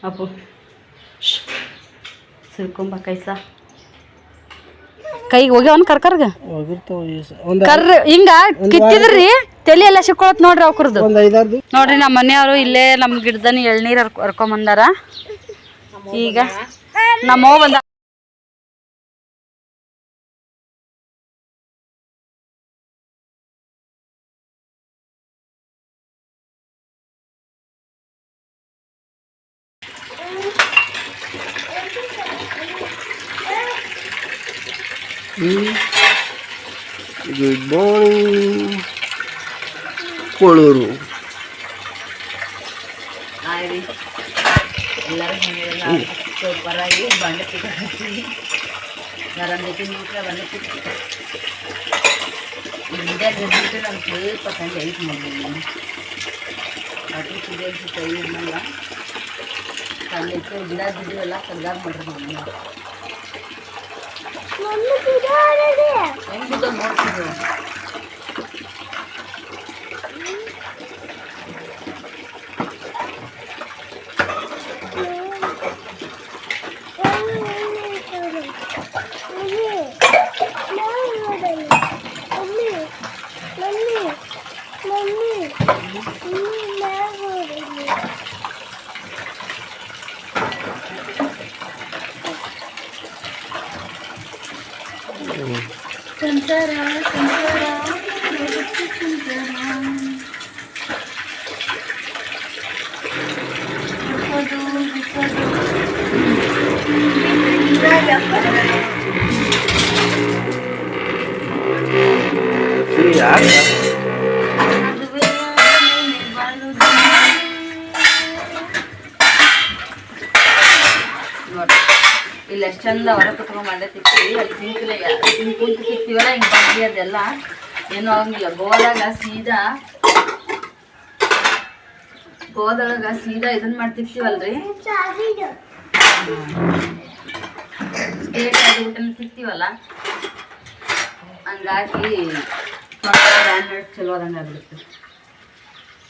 ಅಪ್ಪು ಸಿಲ್ಕೊಂಬ ಕೈಸ ಕೈಗೆ ಹೋಗ್ಯಾವನ್ ಕರ್ಕರ್ಗ ಕರ್ರ ಹಿಂಗ ಕಿತ್ತಿದ್ರಿ ತಲೆ ಎಲ್ಲ ಸಿಕ್ಕೊಳತ್ ನೋಡ್ರಿ ಅವ್ರದ್ದು ನೋಡ್ರಿ ನಮ್ಮ ಮನೆಯವರು ಇಲ್ಲೇ ನಮ್ಮ ಗಿಡದನಿ ಎಳ್ನೀರ್ ಹರ್ಕೊಂಬಂದಾರ. ಈಗ ನಮ್ಮವ್ವ ಬಂದ ಗುಡ್ ಮಾರ್ನಿಂಗ್ ಕೋಳೂರು. ಎಲ್ಲರೂ ಸೂಪರಾಗಿ ಬಂಡೆ ತಿಕ್ಕಿಸಿ ನರಂದೈತಿ ನೀಟ್ಲ ಬಂಡೆ ತಿಕ್ಕಿ ಹಿಂದೆ ಬಿದ್ದುಬಿಟ್ಟು ನಾನು ಸ್ವಲ್ಪ ಕಂಡು ಐತೆ ಮಾಡಿ ಅದ್ರ ಸಿಗಲ್ಸಿ ಕೈ ಅನ್ನಲ್ಲ ಕಂಡೈತೆ ಗಿಡ ಬಿದ್ದಿವೆಲ್ಲ ಕಲ್ಗಾಗ ಮಾಡ್ರಿ ಮಮ್ಮಿ ಹೆಂಗೆ ಬಿದ್ದೋ ನೋಡ್ತಿದ್ರು. ಇಲ್ಲಿ ಎಷ್ಟು ಚಂದ ಹೊರ ಕುತ್ಕೊಂಡ್ ಮಂಡೆ ತಿಕ್ತೀವಿ. ಅಲ್ಲಿ ಸಿಂಕ್ ಕುಂತು ತಿಕ್ತೀವಲ್ಲ ಹಿಂಗೆ ಬಂದಿ ಅದೆಲ್ಲ ಏನೂ ಆಗಂಗಿಲ್ಲ. ಗೋದೊಳಗ ಸೀದಾ ಇದನ್ನ ಮಾಡಿ ತಿಕ್ತೀವಲ್ರಿ, ಸ್ಟೇಟ್ ಅದು ತಿಕ್ತೀವಲ್ಲ, ಹಂಗಾಗಿ ಚಲೋ ಅದಂಗೆ ಆಗ್ಬಿಡುತ್ತೆ.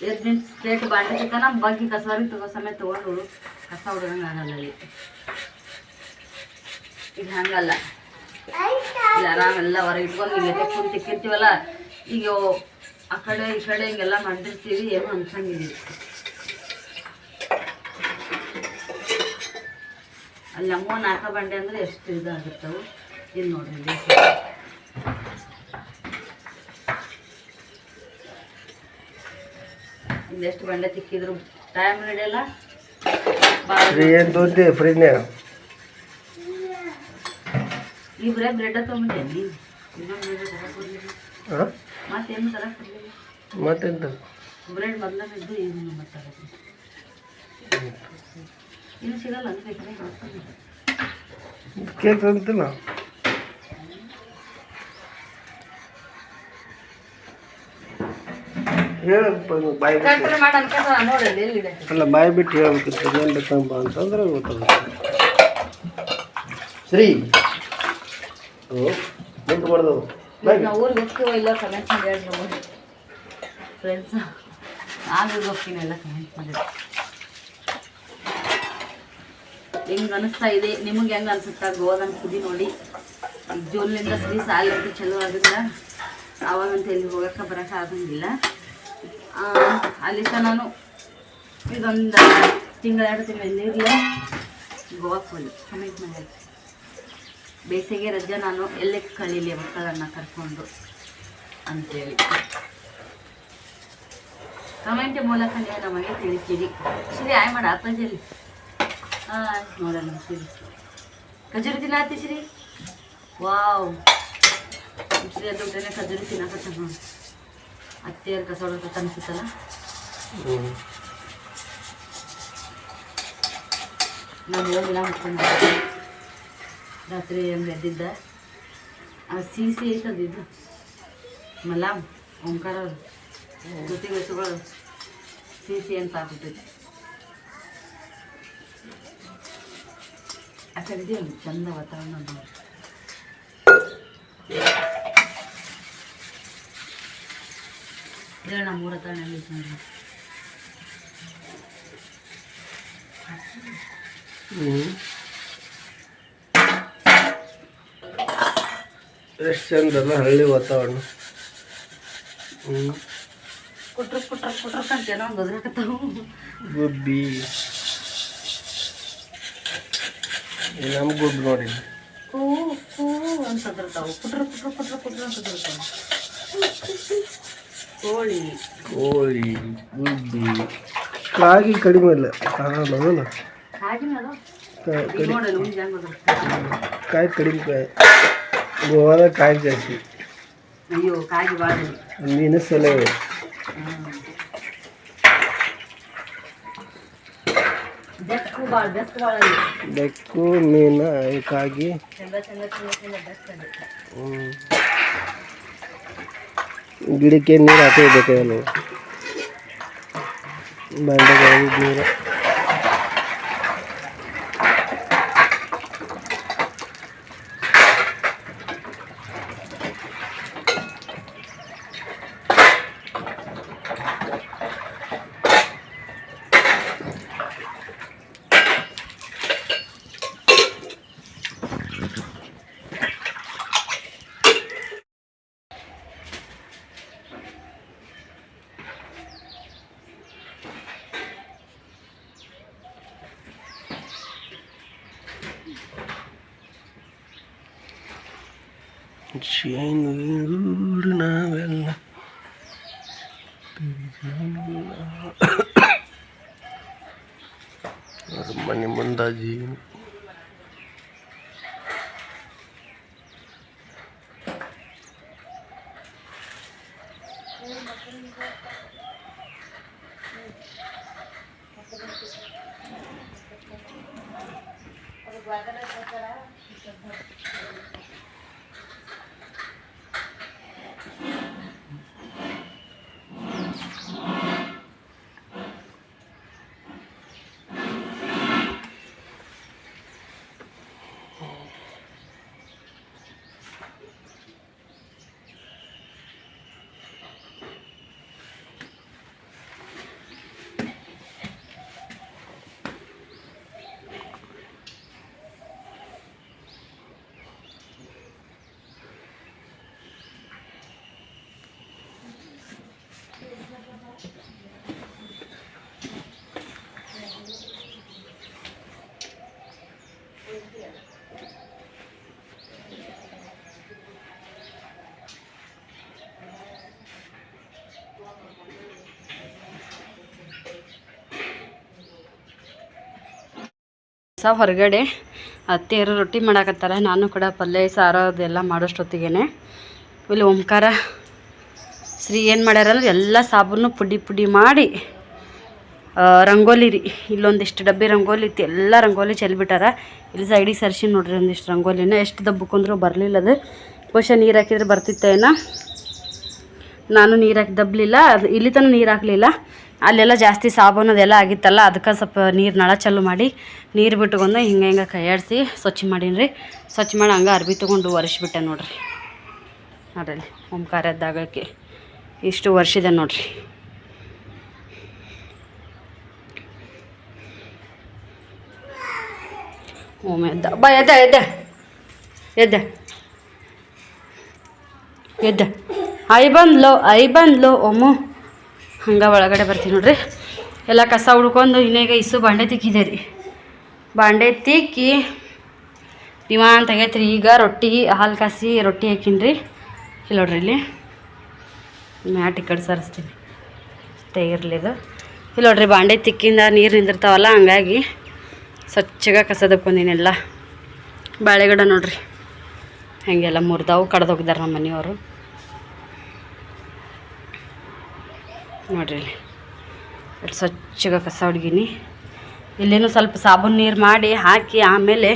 ಎದ್ದು ನಿಂತು ಸ್ಟೇಟ್ ಬಾಂಡೆ ತಿಕ್ಕನ ಬಗ್ಗೆ ಕಸವರಿಗೆ ತಗೋ ಸಮೇತ ತೊಗೊಂಡು ಕಸ ಹೊಡ್ದಂಗೆ ಆಗಲ್ಲ. ಅಲ್ಲಿ ಇದು ಹಂಗಲ್ಲ, ಇಲ್ಲಿ ಆರಾಮೆಲ್ಲ ಹೊರಗೆ ಇಟ್ಕೊಂಡು ಇಲ್ಲಿ ತೆಕ್ಕೊಂಡು ತಿಕ್ಕಿರ್ತೀವಲ್ಲ. ಈಗ ಆ ಕಡೆ ಈ ಕಡೆ ಹಿಂಗೆಲ್ಲ ಮಾಡಿರ್ತೀವಿ, ಏನೋ ಅನ್ಸಂಗಿದ್ದೀವಿ. ಅಲ್ಲಿ ನಮ್ಮವ 4 ಬಂಡೆ ಅಂದರೆ ಎಷ್ಟು ಇದಾಗಿರ್ತವೆ. ಇದು ನೋಡ್ರಿ ಇನ್ನೆಷ್ಟು ಬಂಡೆ ತಿಕ್ಕಿದ್ರು ಟೈಮ್ ನಡೆಯಲ್ಲ. ಈ ಬರೇ ಬ್ರೆಡ್ ತೊಗೊಂಡಿದ್ದೆ ಮತ್ತೇನು ತರಕ್ಕಿರಲಿಲ್ಲ. ಮತ್ತೆಂತ ಬ್ರೆಡ್ ಮೊದಲನೇದ್ದು ಏನು ಮಾತಾಡೋದು ಇನ್ನು ಸಿಗಲ್ಲ ಅನ್ಬೇಕ್ರೆ ಕೇಕ್ ಅಂತಿಲ್ಲ. ಅಲ್ಲ ಬಾಯಿ ಬಿಟ್ಟು ಹೇಳ್ಬೇಕಿತ್ತು ಏನು ಬೇಕಂಬ ಅಂತಂದ್ರೆ ಗೊತ್ತಾಗುತ್ತೆ. ಶ್ರೀ ಮುಂದೆ ಮಾಡ್ದವು ಊರಿಗೆ ಹೋಗ್ತೀವೋ ಇಲ್ಲ ಕಮೆಂಟ್ ಮಾಡಿ ಹೇಳಿ ನಮ್ಮ ಫ್ರೆಂಡ್ಸ್. ನಾನು ಊರಿಗೆ ಹೋಗ್ತೀನಿ ಎಲ್ಲ ಕಮೆಂಟ್ ಮಾಡಿ. ಹೆಂಗೆ ಅನಿಸ್ತಾ ಇದೆ ನಿಮಗೆ ಹೆಂಗೆ ಅನಿಸುತ್ತಾ ಗೋಧನ ಕುದಿ ನೋಡಿ. ಈಗ ಜೂನ್ಲಿಂದ ಸರಿ ಸಾಲಂತೂ ಚಲೋ ಆಗಿದ್ರೆ ಆವಾಗಂತ ಎಲ್ಲಿ ಹೋಗೋಕ್ಕೆ ಬರೋಕ್ಕೆ ಆಗಂಗಿಲ್ಲ. ಅಲ್ಲಿ ಸಹ ನಾನು ಇದೊಂದು ತಿಂಗಳ 2 ತಿಂಗಳ ನೀರಲ್ಲೇ ಗೋವಾಕ್ಕೆ ಹೋಗಿ ಕಮೆಂಟ್ ಮಾಡಿ. ಬೇಸಿಗೆ ರಜೆ ನಾನು ಎಲ್ಲೇ ಕಳೀಲಿ ಮಕ್ಕಳನ್ನು ಕರ್ಕೊಂಡು ಅಂತೇಳಿ ಕಮೆಂಟ್ ಮೂಲಕ ನೀವು ನಮಗೆ ತಿಳಿಸಿರಿ. ಶ್ರೀ ಆಯ್ ಮಾಡ ಅಪ್ಪಾಜಲ್ಲಿ ನೋಡೋಣ. ಶ್ರೀ ಖಜೂರಿ ತಿನ್ನತ್ತಿ ಶ್ರೀ. ವಾವ್ ಶ್ರೀ ಅದು ಊಟನೇ ಖಜೂರಿ ತಿನ್ನಕತ್ತ ನೋಡಿ. ಅತ್ತೆಯರು ಕಸ ಹೊಡೋಕೆ ಅನಿಸುತ್ತಲ್ಲ. ನಾನು ಹೋಗಿಲ್ಲ ಮುಟ್ಕೊಂಡು ರಾತ್ರಿ ಹೆಂಗೆ ಎದ್ದಿದ್ದ ಸಿಹಿ ಐತದ ಇದು ಮಲಾಮ್ ಓಂಕಾರ ಜೊತೆಗೆ ಹೆಸುಗಳು ಸಿಹಿ ಅಂತ ಆಗ್ಬಿಟ್ಟೈತಿ. ಆ ಕಡೆ ಇದೆಯಲ್ಲ ಚಂದ ವಾತಾವರಣ ನೋಡಿ. ಇದ್ರೆ ನಮ್ಮೂರ ಹತ್ರ ನೋಡಿ. ಎಷ್ಟು ಚಂದಲ್ಲ ಹಳ್ಳಿ ವಾತಾವರಣ. ಕುಟ್ರ ಕುಟ್ರ ಕುಟ್ರ ಕಂತೇನೋ ಗದ್ರಕತ್ತಾವು ಗುಬ್ಬಿ ನಮ್ಮ ಗುಬ್ಬಿ ನೋಡಿ ಕೂ ಕೂ ಅಂತದ್ರತಾವು ಕುಟ್ರ ಕುಟ್ರ ಕುಟ್ರ ಕುಟ್ರ ಅಂತದ್ರತಾವು. ಕೋಳಿ ಕೋಳಿ ಗುಬ್ಬಿ ಕಾಗಿ ಕಡಿಮೆ ಇಲ್ಲ ಕಾಣಲ್ಲ ಹಾಗಿನ ಅದು ಕಡಿಮೆ ನೋಡಲ್ಲ ಮುಂದೆ ಹೆಂಗೆ ಬರುತ್ತೆ. ಕಾಯಿ ಕಡಿಮೆ ಕಾಯಿ ಗೋವಾದಾಗ ಕಾಯಿ ಜಾಸ್ತಿ. ಅಯ್ಯೋ ಕಾಗಿ ಭಾಳ ಮೀನು ಸಲ ಬೆಕ್ಕು ಭಾಳ ಬೆಕ್ಕು ಭಾಳ ಬೆಕ್ಕು ಮೀನು ಕಾಗಿ ಚಂದ ಚಂದ ಚಂದ ಚಂದ ಬೆಕ್ಕಲ್ಲಿ. ಗಿಡಕ್ಕೆ ನೀರು ಹಾಕಬೇಕು ನಾವು ಬಂಡೆಗಳಿಗೆ ನೀರು. ಶೇಂಗೂರು ನಾವೆಲ್ಲ ಮನೆ ಮುಂದಾಜಿ ಹೊರಗಡೆ ಅತ್ತೆಯರು ರೊಟ್ಟಿ ಮಾಡಾಕತ್ತಾರ. ನಾನು ಕೂಡ ಪಲ್ಯ ಸಾರು ಅದೆಲ್ಲ ಮಾಡೋಷ್ಟೊತ್ತಿಗೆ ಇಲ್ಲಿ ಓಂಕಾರ ಶ್ರೀ ಏನು ಮಾಡ್ಯಾರ ಅಂದ್ರೆ ಎಲ್ಲ ಸಾಬೂನು ಪುಡಿ ಪುಡಿ ಮಾಡಿ ರಂಗೋಲಿ ರೀ ಇಲ್ಲೊಂದಿಷ್ಟು ಡಬ್ಬಿ ರಂಗೋಲಿ ಇತ್ತು, ಎಲ್ಲ ರಂಗೋಲಿ ಚೆಲ್ಬಿಟ್ಟಾರ. ಇಲ್ಲಿ ಸೈಡಿಗೆ ಸರ್ಸಿ ನೋಡ್ರಿ ಒಂದಿಷ್ಟು ರಂಗೋಲಿನ ಎಷ್ಟು ದಬ್ಬಕ್ಕಂದ್ರೂ ಬರಲಿಲ್ಲ. ಅದು ಬಹುಶಃ ನೀರು ಹಾಕಿದ್ರೆ ಬರ್ತಿತ್ತೇನೋ. ನಾನು ನೀರು ಹಾಕಿ ದಬ್ಬಲಿಲ್ಲ, ಅದು ಇಲ್ಲಿ ತನಕ ನೀರು ಹಾಕಲಿಲ್ಲ. ಅಲ್ಲೆಲ್ಲ ಜಾಸ್ತಿ ಸಾಬೂನು ಅದೆಲ್ಲ ಆಗಿತ್ತಲ್ಲ, ಅದಕ್ಕೆ ಸ್ವಲ್ಪ ನೀರು ನಳ ಚಾಲು ಮಾಡಿ ನೀರು ಬಿಟ್ಕೊಂಡು ಹಿಂಗೆ ಹಿಂಗೆ ಕೈಯಾಡಿಸಿ ಸ್ವಚ್ಛ ಮಾಡೀನಿ ರೀ. ಸ್ವಚ್ಛ ಮಾಡಿ ಹಂಗೆ ಅರ್ಬಿ ತೊಗೊಂಡು ಒರೆಸ್ಬಿಟ್ಟೆ ನೋಡ್ರಿ. ನೋಡ್ರಿ ಓಂಕಾರದ್ದಾಗಕ್ಕೆ ಇಷ್ಟು ವರ್ಷಿದೆ ನೋಡ್ರಿ. ಓಮ್ ಎದ್ದ ಬಾ ಎದ್ದ ಎದ್ದ ಎದ್ದ ಎದ್ದ ಐ ಬಂದ್ಲು ಓಮು. ಹಂಗೆ ಒಳಗಡೆ ಬರ್ತೀನಿ ನೋಡ್ರಿ. ಎಲ್ಲ ಕಸ ಹುಡ್ಕೊಂಡು ಇನ್ನೇಗ ಇಸು ಬಾಂಡೆ ತಿಕ್ಕಿದೆ ರೀ. ಬಾಂಡೆ ತಿಕ್ಕಿ ನಿವಾಂತ ಆಗೈತ್ರಿ. ಈಗ ರೊಟ್ಟಿ ಹಾಲು ಕಾಸಿ ರೊಟ್ಟಿ ಹಾಕಿನ್ರಿ. ಇಲ್ಲಿ ನೋಡ್ರಿ ಇಲ್ಲಿ ಮ್ಯಾಟ್ ಈ ಕಡೆ ಸರಿಸ್ತೀನಿ ಅಷ್ಟೇ ಇರಲಿದು. ಇಲ್ಲಿ ನೋಡ್ರಿ ಬಾಂಡೆ ತಿಕ್ಕಿಂದ ನೀರು ನಿಂದಿರ್ತಾವಲ್ಲ, ಹಂಗಾಗಿ ಸ್ವಚ್ಛಗೆ ಕಸ ದಕ್ಕೊಂದಿನೆಲ್ಲ. ಬಾಳೆಗಿಡ ನೋಡ್ರಿ ಹಾಗೆಲ್ಲ ಮುರಿದಾವು ಕಡ್ದೋಗಿದ್ದಾರೆ ನಮ್ಮ ಮನೆಯವರು. ನೋಡ್ರಿ ಇಲ್ಲಿ ಸ್ವಚ್ಛಗೆ ಕಸ ಹುಡುಗಿನಿ. ಇಲ್ಲೇನು ಸ್ವಲ್ಪ ಸಾಬೂನು ನೀರು ಮಾಡಿ ಹಾಕಿ ಆಮೇಲೆ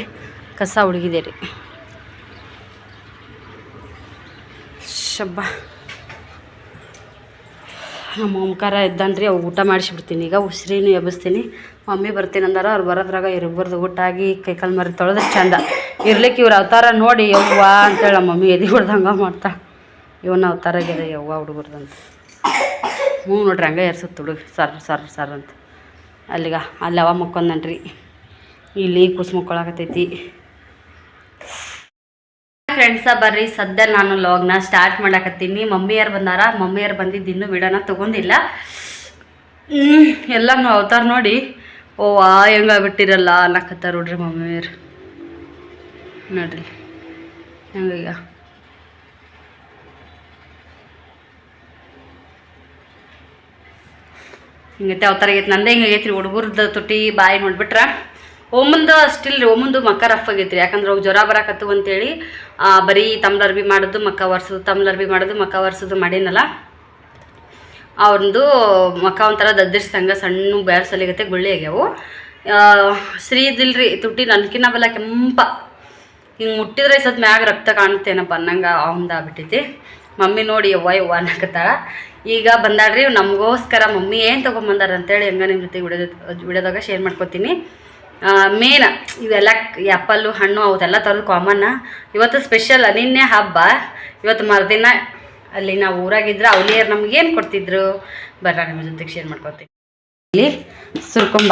ಕಸ ಹುಡುಗಿದೆ ರೀ. ಶಬ್ಬ ನಮ್ಮ ಓಂಕಾರ ಇದ್ದಾನ್ರಿ. ಅವು ಊಟ ಮಾಡಿಸ್ಬಿಡ್ತೀನಿ. ಈಗ ಉಸಿರಿನೂ ಎಬ್ಬಿಸ್ತೀನಿ. ಮಮ್ಮಿ ಬರ್ತೀನಿ ಅಂದಾರ, ಅವ್ರು ಬರೋದ್ರಾಗ ಇಬ್ಬರದು ಊಟ ಆಗಿ ಕೈಕಾಲು ಮರಿ ತೊಳೆದ್ರೆ ಚಂದ ಇರ್ಲಿಕ್ಕೆ. ಇವ್ರ ಅವತಾರ ನೋಡಿ ಯವ್ವ ಅಂತೇಳಿ ನಮ್ಮ ಮಮ್ಮಿ ಎದೆ ಹೊಡ್ದಂಗೆ ಮಾಡ್ತಾ. ಇವನ್ನ ಅವತಾರ ಆಗ್ಯದ ಯವ್ವ ಹುಡುಗರ್ದಂತ. ನೋಡ್ರಿ ಹಂಗೆ ಎರ್ಸುತ್ತೆ ಹುಡುಗ ಸರ್ ಅಂತ. ಅಲ್ಲಿಗೆ ಅಲ್ಲಿ ಅವ ಮುಕ್ಕೊಂದನ್ರಿ. ಇಲ್ಲಿ ಕುಸ್ಮಕ್ಕೊಳಕತ್ತೈತಿ. ಫ್ರೆಂಡ್ಸ ಬರ್ರಿ, ಸದ್ಯ ನಾನು ಲಾಗ್ನ ಸ್ಟಾರ್ಟ್ ಮಾಡಾಕತ್ತೀನಿ. ಮಮ್ಮಿಯರು ಬಂದಾರ. ಮಮ್ಮಿಯರು ಬಂದಿದ್ದು ಇನ್ನೂ ವಿಡಿಯೋನ ತೊಗೊಂಡಿಲ್ಲ. ಎಲ್ಲ ಅವತಾರ ನೋಡಿ ಓವಾ ಹೆಂಗಾಗ್ಬಿಟ್ಟಿರಲ್ಲ ಅನ್ನಕತ್ತಾರ ನೋಡ್ರಿ ಮಮ್ಮಿಯರು. ನೋಡ್ರಿ ಹೆಂಗೀಗ ಹಿಂಗೈತೆ ಅವತಾರ ಆಗೈತೆ. ನಂದೇ ಹಿಂಗಾಗೈತ್ರಿ. ಹುಡುಗರ್ದು ತುಟಿ ಬಾಯಿ ನೋಡ್ಬಿಟ್ರೆ ಒಮ್ಮಂದು ಅಷ್ಟಿಲ್ಲ ರೀ. ಒಮ್ಮಂದು ಮಕ್ಕ ರಫ್ ಆಗೈತ್ರಿ. ಯಾಕಂದ್ರೆ ಅವು ಜ್ವರ ಬರಾಕತ್ತು ಅಂತೇಳಿ ಬರೀ ತಮ್ಲರ್ಬಿ ಮಾಡೋದು ಮಕ್ಕ ಒರ್ಸೋದು, ತಮ್ಲರ್ಬಿ ಮಾಡೋದು ಮಕ್ಕ ಒರ್ಸೋದು ಮಾಡೀನಲ್ಲ, ಅವ್ರದ್ದು ಮಕ್ಕ ಒಂಥರ ದದ್ದರಿಸ್ದಂಗೆ ಸಣ್ಣ ಬ್ಯಾರ್ ಸಲಿಗತ್ತೆ ಗುಳ್ಳಿ ಆಗ್ಯಾವು. ಶ್ರೀದಿಲ್ರಿ ತುಟಿ ನನ್ಕಿನ್ನ ಬಲ್ಲ ಕೆಂಪ ಹಿಂಗೆ ಮುಟ್ಟಿದ್ರೆ ಸದ್ ಮ್ಯಾಗ ರಕ್ತ ಕಾಣುತ್ತೇನಪ್ಪ ಅನ್ನಂಗೆ ಅವಂದು ಆಗ್ಬಿಟ್ಟೈತಿ. ಮಮ್ಮಿ ನೋಡಿ ಯವ್ವ ಅನ್ನಕತ್ತಾಳ. ಈಗ ಬಂದಾಡ್ರಿ ನಮಗೋಸ್ಕರ ಮಮ್ಮಿ ಏನು ತೊಗೊಂಬಂದಾರ ಅಂತೇಳಿ ಹೆಂಗೆ ನಿಮ್ಮ ಜೊತೆ ವಿಡಿಯೋದಾಗ ಶೇರ್ ಮಾಡ್ಕೊತೀನಿ. ಮೇನ್ ಇವೆಲ್ಲ ಆ್ಯಪಲ್ಲು ಹಣ್ಣು ಅವದೆಲ್ಲ ತರೋದು ಕಾಮನ್ನ. ಇವತ್ತು ಸ್ಪೆಷಲ್, ನಿನ್ನೆ ಹಬ್ಬ, ಇವತ್ತು ಮರುದಿನ ಅಲ್ಲಿ ನಾವು ಊರಾಗಿದ್ರೆ ಅವಲಿಯರು ನಮಗೇನು ಕೊಡ್ತಿದ್ರು ಬರ್ರ ನಿಮ್ಮ ಜೊತೆಗೆ ಶೇರ್ ಮಾಡ್ಕೊತೀನಿ. ಇಲ್ಲಿ ಸುರ್ಕೊಂಬ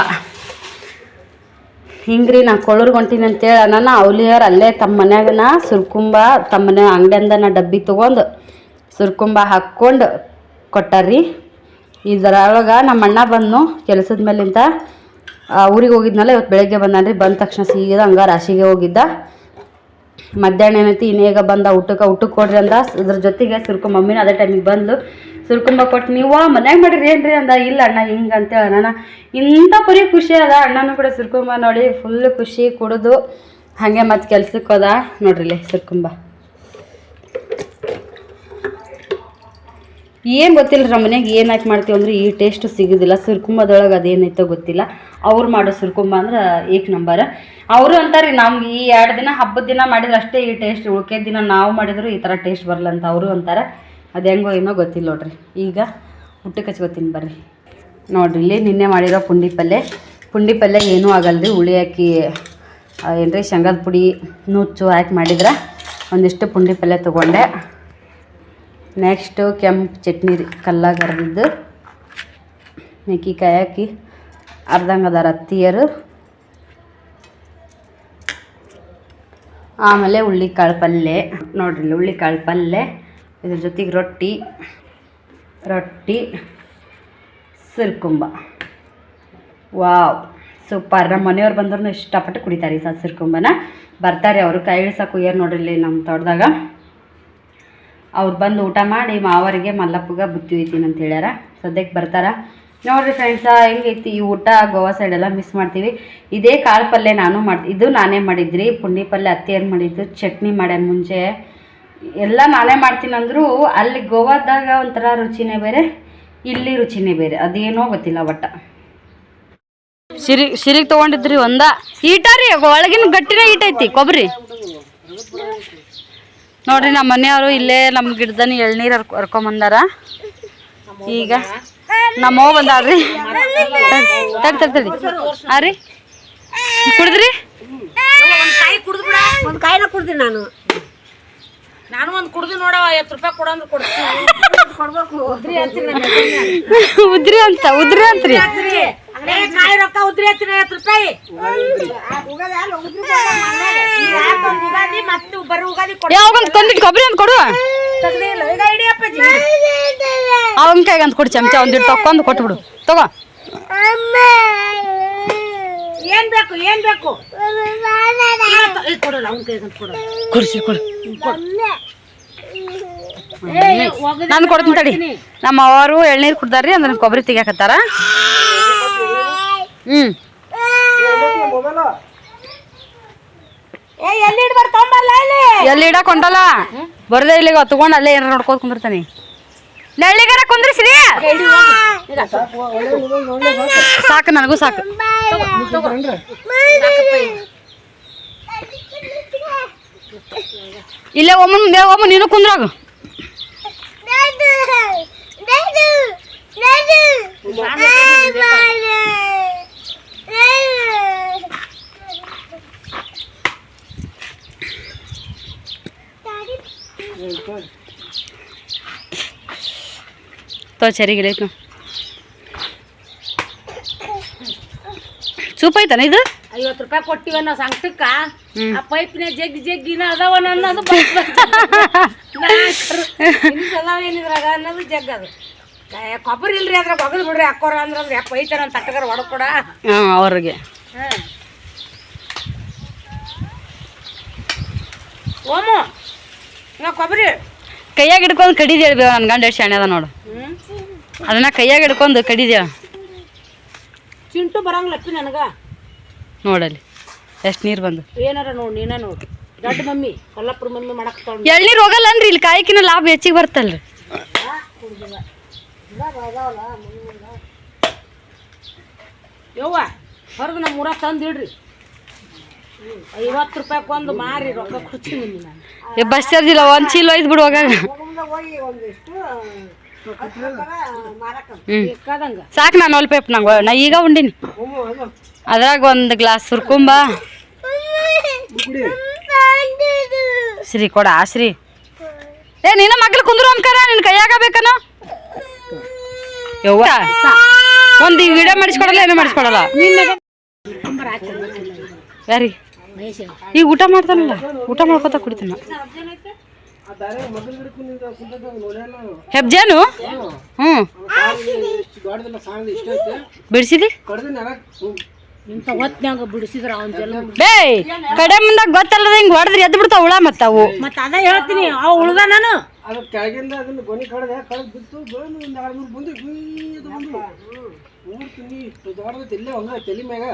ಹಿಂಗ್ರಿ ನಾ ಕೊಳ್ಳೂರ್ಗೆ ಹೊಂಟೀನಿ ಅಂತೇಳಿ ನಾನು ಅವಲಿಯರು ಅಲ್ಲೇ ತಮ್ಮ ಮನ್ಯಾಗನ ಸುರ್ಕುಂಬ ತಮ್ಮ ಮನೆ ಅಂಗಡಿಯಿಂದ ನಾ ಡಬ್ಬಿ ತೊಗೊಂಡು ಸುರ್ಕುಂಬ ಹಾಕ್ಕೊಂಡು ಕೊಟ್ಟಾರ್ರಿ. ಇದರೊಳಗೆ ನಮ್ಮ ಅಣ್ಣ ಬಂದು ಕೆಲಸದ ಮೇಲಿಂದ ಊರಿಗೆ ಹೋಗಿದ್ನಲ್ಲ, ಇವತ್ತು ಬೆಳಗ್ಗೆ ಬಂದಾನ್ರಿ. ಬಂದ ತಕ್ಷಣ ಸೀದಾ ಹಂಗ ರಾಶಿಗೆ ಹೋಗಿದ್ದ. ಮಧ್ಯಾಹ್ನ ಏನೈತಿ ಇನ್ನೇಗ ಬಂದ ಊಟಕ್ಕೆ ಕೊಡ್ರಿ ಅಂದ. ಇದ್ರ ಜೊತೆಗೆ ಸುರ್ಕೊಂಬ ಮಮ್ಮಿನ ಅದೇ ಟೈಮಿಗೆ ಬಂದು ಸುರ್ಕೊಂಬ ಕೊಟ್ಟು ನೀವು ಮನ್ಯಾಗ ಮಾಡಿರಿ ಏನ್ರಿ ಅಂದ. ಇಲ್ಲ ಅಣ್ಣ ಹಿಂಗೆ ಅಂತೇಳಿ ಅಣ್ಣ ಇಂಥ ಪರಿ ಖುಷಿ ಅದ. ಅಣ್ಣನೂ ಕೂಡ ಸುರ್ಕೊಂಬ ನೋಡಿ ಫುಲ್ ಖುಷಿ ಕುಡಿದು ಹಾಗೆ ಮತ್ತು ಕೆಲ್ಸಕ್ಕೆ ಹೋದ. ನೋಡ್ರಿಲಿ ಸುರ್ಕೊಂಬ ಏನು ಗೊತ್ತಿಲ್ಲ ನಮ್ಮ ಮನೆಯಾಗ ಏನು ಹಾಕಿ ಮಾಡ್ತೀವಿ ಅಂದ್ರೆ ಈ ಟೇಸ್ಟು ಸಿಗೋದಿಲ್ಲ. ಸುರ್ಕುಂಬದೊಳಗೆ ಅದೇನೈತೋ ಗೊತ್ತಿಲ್ಲ. ಅವ್ರು ಮಾಡೋ ಸುರ್ಕುಂಬ ಅಂದ್ರೆ ಏಕ್ ನಂಬರ್. ಅವರು ಅಂತಾರೆ ನಮ್ಗೆ ಈ 2 ದಿನ ಹಬ್ಬದ ದಿನ ಮಾಡಿದ್ರೆ ಅಷ್ಟೇ ಈ ಟೇಸ್ಟ್, ಉಳ್ಕೆ ದಿನ ನಾವು ಮಾಡಿದ್ರು ಈ ಥರ ಟೇಸ್ಟ್ ಬರಲ್ಲ ಅಂತ ಅವರು ಅಂತಾರೆ. ಅದು ಹೆಂಗೋ ಏನೋ ಗೊತ್ತಿಲ್ಲ ನೋಡ್ರಿ. ಈಗ ಊಟಕ್ಕೆ ಹಚ್ಕೋತೀನಿ ಬರ್ರಿ. ನೋಡ್ರಿ ಇಲ್ಲಿ ನಿನ್ನೆ ಮಾಡಿರೋ ಪುಂಡಿ ಪಲ್ಯ ಏನೂ ಆಗಲ್ರಿ. ಹುಳಿ ಹಾಕಿ ಏನ್ರಿ ಶೇಂಗಾದ ಪುಡಿ ನುಚ್ಚು ಹಾಕಿ ಮಾಡಿದ್ರೆ ಒಂದಿಷ್ಟು ಪುಂಡಿ ಪಲ್ಯ ತೊಗೊಂಡೆ. ನೆಕ್ಸ್ಟು ಕೆಂಪು ಚಟ್ನಿ ರೀ, ಕಲ್ಲಾಗ ಅರ್ದಿದ್ದು ಮೆಕ್ಕಿಕಾಯಿ ಹಾಕಿ ಅರ್ಧಂಗೆ ಅದಾರ ಅತ್ತಿಯರು. ಆಮೇಲೆ ಹುಳ್ಳಿಕಾಳು ಪಲ್ಯ ನೋಡ್ರಿ, ಹುಳ್ಳಿಕಾಳು ಪಲ್ಯ ಇದ್ರ ಜೊತೆಗೆ ರೊಟ್ಟಿ ಸುರ್ಕುಂಬ. Wow super. ನಮ್ಮ ಮನೆಯವ್ರು ಬಂದ್ರೂ ಇಷ್ಟಪಟ್ಟು ಕುಡಿತಾರೆ ಈ ಸುರ್ಕುಂಬನ. ಬರ್ತಾರೆ ಅವರು ಕೈ ಇಳಿಸೋಕೆ ಹೋಗ್ಯಾರ ನೋಡ್ರಿ ನಮ್ಮ ತೋಟದಾಗ. ಅವ್ರು ಬಂದು ಊಟ ಮಾಡಿ ಮಾವರಿಗೆ ಮಲ್ಲಪ್ಪಗೆ ಬುತ್ತಿ ಒಯ್ತೀನಿ ಅಂತ ಹೇಳ್ಯಾರ. ಸದ್ಯಕ್ಕೆ ಬರ್ತಾರ. ನೋಡಿರಿ ಫ್ರೆಂಡ್ಸ ಹೆಂಗೈತಿ ಈ ಊಟ. ಗೋವಾ ಸೈಡೆಲ್ಲ ಮಿಸ್ ಮಾಡ್ತೀವಿ. ಇದೇ ಕಾಳು ಪಲ್ಯ ಇದು ನಾನೇ ಮಾಡಿದ್ರಿ. ಪುಂಡಿ ಪಲ್ಯ ಅತ್ತೆಯರು ಮಾಡಿದ್ದು. ಚಟ್ನಿ ಮಾಡ್ಯಾನ ಮುಂಚೆ. ಎಲ್ಲ ನಾನೇ ಮಾಡ್ತೀನಿ ಅಂದರೂ ಅಲ್ಲಿ ಗೋವಾದಾಗ ಒಂಥರ ರುಚಿನೇ ಬೇರೆ, ಇಲ್ಲಿ ರುಚಿನೇ ಬೇರೆ. ಅದೇನೋ ಗೊತ್ತಿಲ್ಲ. ಒಟ್ಟು ಸಿರಿಗೆ ತೊಗೊಂಡಿದ್ರಿ ಒಂದ ಈಟ ರೀ, ಒಳಗಿನ ಗಟ್ಟಿನ ಈಟೈತಿ ಕೊಬ್ಬರಿ. ನೋಡ್ರಿ ನಮ್ಮ ಮನೆಯವರು ಇಲ್ಲೇ ನಮ್ಮ ಗಿಡದನ ಎಳ್ನೀರು ಹರ್ಕೊಂಬಂದಾರ. ಈಗ ನಮ್ಮವ್ವ ಬಂದಾಳ್ರಿ. ತಡಿ ಹಾಂ ರೀ ಕುಡಿದ್ರಿ? ಒಂದು ಕಾಯಿನ ಕುಡ್ತೀನಿ ನಾನು ಒಂದು ಕುಡ್ದು ನೋಡವ. 50 ರೂಪಾಯಿ ಕೊಡಂದ್ರೆ ಕೊಡ್ಬೇಕು. ಉದ್ರಿ ಅಂತ್ರಿ. ಕಾಯಿ ರೊಕ್ಕ ಉದ್ರಿ ಹತ್ತಿರ 50 ರೂಪಾಯಿ. ಮತ್ತೆ ಬರೋ ಉಗಾದಿ ಕೊಬ್ಬರಿ ಅಂತ ಕೊಡು. ಅವನ ಕೈಗೆ ಅಂತ ಕೊಡು ಚಮಚ ಒಂದಿಟ್ಟು ತಕ್ಕೊಂಡು ಕೊಟ್ಬಿಡು. ತಗೋ. ಏನ್ ಬೇಕು ಕೊಡಲ್ಲ. ಅವನ ಕೈಗೆ ಅಂತ ಕೊಡು. ನಾನು ಕೊಡ್ತೀನಿ ತಡಿ. ನಮ್ಮ ಅವರು ಎಳ್ನೀರು ಕುಡ್ದಾರ್ರಿ ಅಂದ್ರೆ ಕೊಬ್ಬರಿ ತೆಗಿಯಾಕತ್ತಾರ. ಎಲ್ಲಿ ಇಡಕ್ ಹೊಂಟಲ್ಲ ಬರದೇ ಇಲ್ಲಿಗ ತಗೊಂಡು ಅಲ್ಲೇ ಏನಾರ ನೋಡ್ಕೋತ ಕುಂದಿರ್ತಾನೆ. ನೆಳ್ಳಿಗಾರ ಕುಂದ್ರಿಸ್ರಿ. ಸಾಕು, ನನಗೂ ಸಾಕು. ಇಲ್ಲೇ ಒಮ್ಮೆ ನೀನು ಕುಂದ್ರಾಗು. ಸರಿಗಿಲ್ಲ ಸೂಪ್ ಐತಾನ ಇದು? 50 ರೂಪಾಯಿ ಕೊಟ್ಟಿವ ನಾವು ಸಂಕಟಕ್ಕ ಆ ಪೈಪ್ನ ಜಗ್ಗಿನ ಅದಾವನ ಅನ್ನೋದು ಏನಿದ್ರಾಗ ಅನ್ನೋದು ಜಗ್ ಅದು ಕೊಬ್ಬರಿ ಇಲ್ರಿ ಅದ್ರಾಗ ಒಗದ್ ಬಿಡ್ರಿ ಹಾಕೋರ ಅಂದ್ರೆ ಪೈತಾರ ಅಂತ ತಟ್ಟಗಾರ ಹೊಡ್ಕೊಡ ಅವ್ರಿಗೆ ಓಮು ನಾ ಕೊಬ್ಬರಿ ಕೈಯಾಗ ಹಿಡ್ಕೊಂಡು ಕಡಿದೇಳಿ ಬೇವ ನನ್ನ ಗಂಡ ಎಷ್ಟು ಶಾಣೆ ಅದ ನೋಡು ಅದನ್ನ ಕೈಯಾಗ ಹಿಡ್ಕೊಂಡು ಕಡಿದೇಳ ಚಿಂಟು ಬರಂಗಿಲ್ಲಪ್ಪಿ ನನಗ ನೋಡಲ್ಲಿ ಎಷ್ಟು ನೀರು ಬಂದು ಏನಾರ ನೋಡಿ ನೀನ ನೋಡಿ ದೊಡ್ಡ ಮಮ್ಮಿ ಕೊಲ್ಲಾಪುರ ಮಮ್ಮಿ ಮಾಡಕ್ ತಗೊಂಡು ಎಳ್ನೀರು ಹೋಗಲ್ಲ ಅನ್ರಿ ಇಲ್ಲಿ ಕಾಯಿಕಿನ ಲಾಭ ಹೆಚ್ಚಿಗೆ ಬರ್ತಲ್ರಿ ಯವ್ವ ಹೊರಗೆ ನಮ್ಮ ಊರಾಗ ತಂದು ಇಡ್ರಿ 50 ರೂಪಾಯಿ ಒಂದು ಮಾರಿ ರೊಕ್ಕ ಕೊಡ್ತೀನಿ ನಾನು ಬಸ್ ಚಾರ್ಜ್ ಇಲ್ಲ ಒಂದು ಚೀಲ ಒಯ್ದು ಬಿಡು ಹೋಗಾಗ ಸಾಕು ನಾನು ಒಲ್ಪೇಪ್ ನಂಗೆ ನಾ ಈಗ ಉಂಡಿನಿ ಅದ್ರಾಗ ಒಂದು ಗ್ಲಾಸ್ ಸುರ್ಕುಂಬ ಶ್ರೀ ಕೊಡ ಶ್ರೀ ಏ ನಿನ್ನ ಮಗ್ಳು ಕುಂದ್ರು ಅಂಕಾರ ನಿನ್ನ ಕೈಯಾಗಬೇಕನ ಯವ್ವ ಒಂದು ಈ ವಿಡಿಯೋ ಮಾಡಿಸ್ಕೊಡಲ್ಲ ಏನೋ ಮಾಡಿಸ್ಕೊಡಲ್ಲ ಯಾರಿ ಈಗ ಊಟ ಮಾಡ್ತಾನಲ್ಲ ಊಟ ಮಾಡ್ಕೊತ ಕುಡಿತಾನ ಹೆಬ್ಜೇನು ಹ್ಞೂ ಬಿಡಿಸಿದಿ ಇಂಥ ಹೊತ್ನ್ಯಾಗ ಬಿಡಿಸಿದ್ರ ಅವನ ಬೇ ಕಡೆ ಮುಂದಾಗ ಗೊತ್ತಲ್ಲದ ಹಿಂಗೆ ಹೊಡೆದ್ರಿ ಎದ್ದು ಬಿಡ್ತಾವ ಹುಳ ಮತ್ತವು ಮತ್ತೆ ಅದ ಹೇಳ್ತೀನಿ ಅವ ಉಳ್ದ ನಾನು ಅದು ಕೆಳಗಿಂದ ಅದನ್ನ ಗೊನಿ ಕಡ್ದೆ ಕಳೆದು ಬಿತ್ತು ಬಂದು ಒಂದು 2-3 ಬಂದು ಊರ್ತೀನಿ ದೊಡ್ಡದ ಇಲ್ಲೇ ಒಂದ ತಲೆ ಮ್ಯಾಗ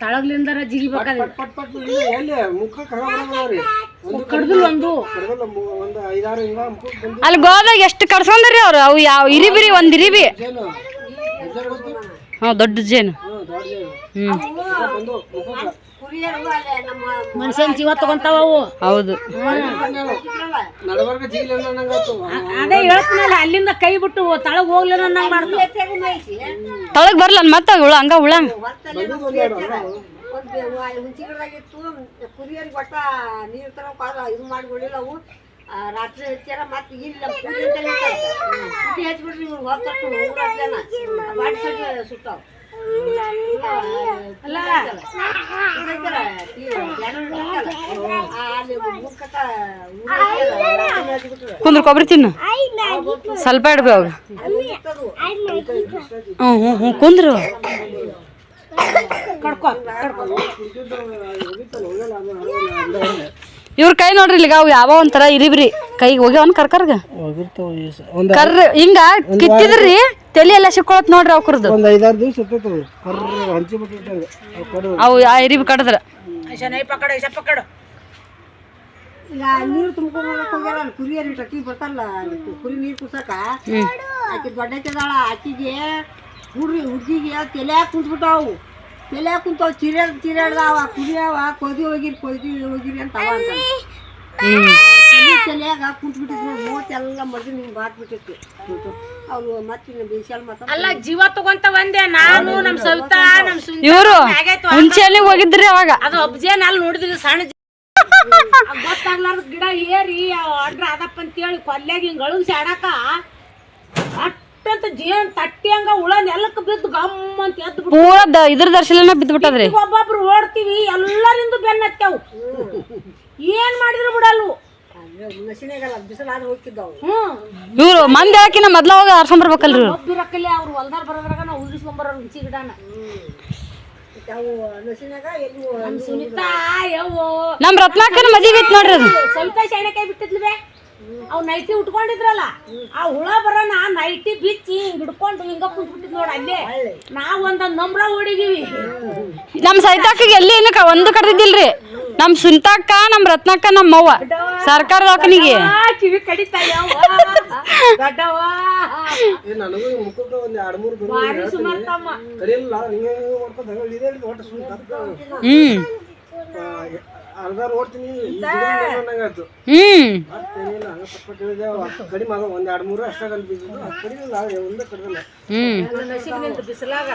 ತಳಗ್ಲಿಂದ ಜಿಗಿಬೇಕಾದ್ರೆ ಪಟ್ ಪಟ್ ಎಲ್ಲಿ ಮುಖ ಕಡದ್ರಿ ಒಂದು ಕಡ್ದಲ್ ಒಂದು ಒಂದು 5-6 ಹಿಂಗ ಮುಖ ಬಂದು ಅಲ್ಲಿ ಗೋದಾಗ ಎಷ್ಟು ಕಡ್ಸ್ಕೊಂಡ್ರಿ ಅವ್ರು ಅವು ಯಾವ ಇರಿಬಿರಿ ಒಂದು ಇರಿಬಿ ಹಾಂ ದೊಡ್ಡ ಜೇನು ಮನುಷ್ಯನ್ ಜೀವ ತಗೊಂತಾವ ಅವು ಹೌದು ಅದೇ ಹೇಳ್ತೀನಲ್ಲ ಅಲ್ಲಿಂದ ಕೈ ಬಿಟ್ಟು ತಳಗ್ ಹೋಗ್ಲಿಲ್ಲ ನಂಗೆ ಮಾಡ್ತೀವಿ ತಳಗ್ ಬರ್ಲ ಮತ್ತೆ ಹುಳ ಹಂಗ ಹುಳ ಕುರಿಯರಿಗೆ ಒಟ್ಟ ನೀರು ತರಕ ಇದು ಮಾಡಿಕೊಂಡಿಲ್ಲ ಅವು ರಾತ್ರಿ ಹಚ್ಚಾರ ಮತ್ತೆ ಇಲ್ಲ ಹಚ್ಬಿಟ್ರಿ ಇವ್ರು ಹೊತ್ತು ಊರಾಗ್ಲೇನ ಬಾಡಿ ಸೈಡ್ ಸುತ್ತಾವ ಅಲ್ಲ ಕುಂದ್ರ ಕೊಬ್ಬರಿ ತಿನ್ನು ಸ್ವಲ್ಪ ಇಡ್ಬೇ ಅವಾಗ ಹ್ಞೂ ಹ್ಞೂ ಹ್ಞೂ ಕುಂದ್ರು ಇವ್ರ ಕೈ ನೋಡ್ರಿ ಇಲ್ಲಿಗ ಅವು ಯಾವ ಒಂಥರ ಇರಿಬ್ರಿ ಕೈಗೆ ಹೋಗ್ಯಾವನ್ ಕರ್ಕರ್ಗ ಕರ್ರ ಹಿಂಗ ಕಿತ್ತಿದ್ರಿ ತಲೆ ಎಲ್ಲ ಸಿಕ್ಕೊಳತ್ ನೋಡ್ರಿ ಅವ್ಕರ್ದು ಒಂದು 5-6 ದಿವಸ ಇರ್ತೈತೆ ಹಂಚಿ ಬಿಟ್ಟಿರ್ತಾವೆ ಅವು ಆ ಇರಿಬಿ ಕಡದ್ರ ಈಗ ನೀರು ತುಂಬ್ಕೊಂಡ್ ಹೋಗ್ಯಾರ ಕುರಿಯರ್ ಅಕ್ಕಿ ಬರ್ತಾರಲ್ಲ ಕುರಿ ನೀರು ಕುಸಕ ಆಕಿ ದೊಡ್ಡದಾಳ ಆಕಿಗೆ ಹುಡ್ಗಿಗೆ ತಲೆಯಾಗ ಕುಂತ್ಬಿಟ್ಟಾವು ತಲೆಯಾಗ ಕುಂತಾವ್ ಚಿರಾಡ್ದಾವ ಕುರಿಯವ ಕೊಯ್ದು ಹೋಗಿರಿ ಅಂತ ಅವ ಅಂತ ತಲೆಯಾಗ ಕುಂತ್ಬಿಟ್ಟಿದ್ರು ಮೂವತ್ತೆಲ್ಲ ಮರ್ದಿ ನಿಮ್ಗೆ ಬಾಟ್ಬಿಟ್ಟಿತ್ತು ಅವ್ರು ಮತ್ತೆ ಬೇಸಾಲ್ ಮಾತಾಡ ಅಲ್ಲ ಜೀವ ತಗೊಂತ ಬಂದೆ ನಾನು ನಮ್ ಸವಿತಾ ನಮ್ ಇವ್ರು ಮುಂಚೆಯಲ್ಲಿ ಹೋಗಿದ್ರಿ ಅವಾಗ ಅದು ಅಬ್ಜೇನ್ ಅಲ್ಲಿ ನೋಡಿದ್ರಿ ಸಣ್ಣ ಗೊತ್ತಾಗ್ಲಾರ್ದ ಗಿಡ ಏರಿ ಅಡ್ರ ಅದಪ್ಪ ಅಂತೇಳಿ ಕೊಲ್ಯಾಗ ಹಿಂಗ ಅಳಗ್ಸಿ ಆಡಾಕ ಅಟ್ಟಂತ ಜೇನ್ ತಟ್ಟಿ ಹಂಗ ಹುಳ ನೆಲಕ್ಕೆ ಬಿದ್ದು ಗಮ್ ಅಂತ ಎದ್ದು ಪೂರ ಇದ್ರ ದರ್ಶನ ಬಿದ್ದು ಬಿಟ್ಟದ್ರಿ ಒಬ್ಬೊಬ್ರು ಓಡ್ತೀವಿ ಎಲ್ಲರಿಂದ ಬೆನ್ನತ್ತೇವು ಏನ್ ಮಾಡಿದ್ರು ಬಿಡಲ್ವು ನಶಿನಾಗಲ್ಲ ಬಿಸಿಲಾದ್ರೆ ಹೋಗ್ತಿದ್ದವು ಇವ್ರು ಮಂದಿ ಹಾಕಿನ ಮೊದ್ಲ ಹೋಗಿ ಆರ್ಸೊಂಡ್ ಬರ್ಬೇಕಲ್ರಿ ಒಬ್ಬಿರಕ್ಕಲ್ಲಿ ಅವ್ರು ಹೊಲ್ದಾರ ಬರೋದ್ರಾಗ ನಾವು ಉಳಿಸ್ಕೊಂಬರೋ ಹುಂಚಿ ಗಿಡನ ಅವು ನಶಿನಾಗ ಎಲ್ಲಿ ಸುನಿತಾ ಯವ್ವೋ ನಮ್ ರತ್ನಾಕನ ಮದುವೆ ಐತ್ ನೋಡ್ರಿ ಅದು ಸವಿತಾ ಶಾಣೆಕಾಯಿ ಬಿಟ್ಟಿದ್ವಿ ಅವ್ ನೈಟಿ ಉಟ್ಕೊಂಡಿದ್ರಲ್ಲ ಆ ಹುಳ ಬರೋಣ ನೈಟಿ ಬಿಚ್ಚಿ ಹಿಂಗ್ ಹಿಡ್ಕೊಂಡು ಹಿಂಗ ಕುಂತ್ಬಿಟ್ಟಿದ್ ನೋಡ ಅಲ್ಲೇ ನಾವ್ ಒಂದ್ ನಂಬ್ರ ಹೊಡಿದೀವಿ ನಮ್ ಸೈತಾಕಿಗೆ ಎಲ್ಲಿ ಏನು ಒಂದು ಕಡ್ದಿದ್ದಿಲ್ರಿ ನಮ್ ಸುಂತಾಕ್ಕ ನಮ್ ರತ್ನಾಕ್ಕ ನಮ್ಮ ಅವ್ವ ಸರ್ಕಾರ ದವಾಖಾನಿಗೆ ಕಿವಿ ಕಡಿತಾಯ ದೊಡ್ಡವ ನನಗೂ ಮುಖಕ್ಕೆ ಒಂದು 2-3 ಭಾರಿ ಸುಮಾರ್ ತಮ್ಮ ಕಡಿಯಲ್ಲ ಹಿಂಗೆ ಮಾಡ್ಕೊಂಡು ಇದೇ ಒಟ್ಟು ಸುಮ್ಮನೆ ಅರ್ಧ ನೋಡ್ತೀನಿ ನಂಗಾಯ್ತು ಮತ್ತೇನಿಲ್ಲ ಹಂಗ ಪಟ್ಪಟ್ಟು ಹೇಳಿದೆ ಕಡಿಮೆ ಆಗ ಒಂದು 2-3 ಅಷ್ಟ ಕಲ್ಪಿದ್ದು ಕಡಿಮೆ ಒಂದೇ ಕಡಿಮೆ ಬಿಸಿಲಾಗ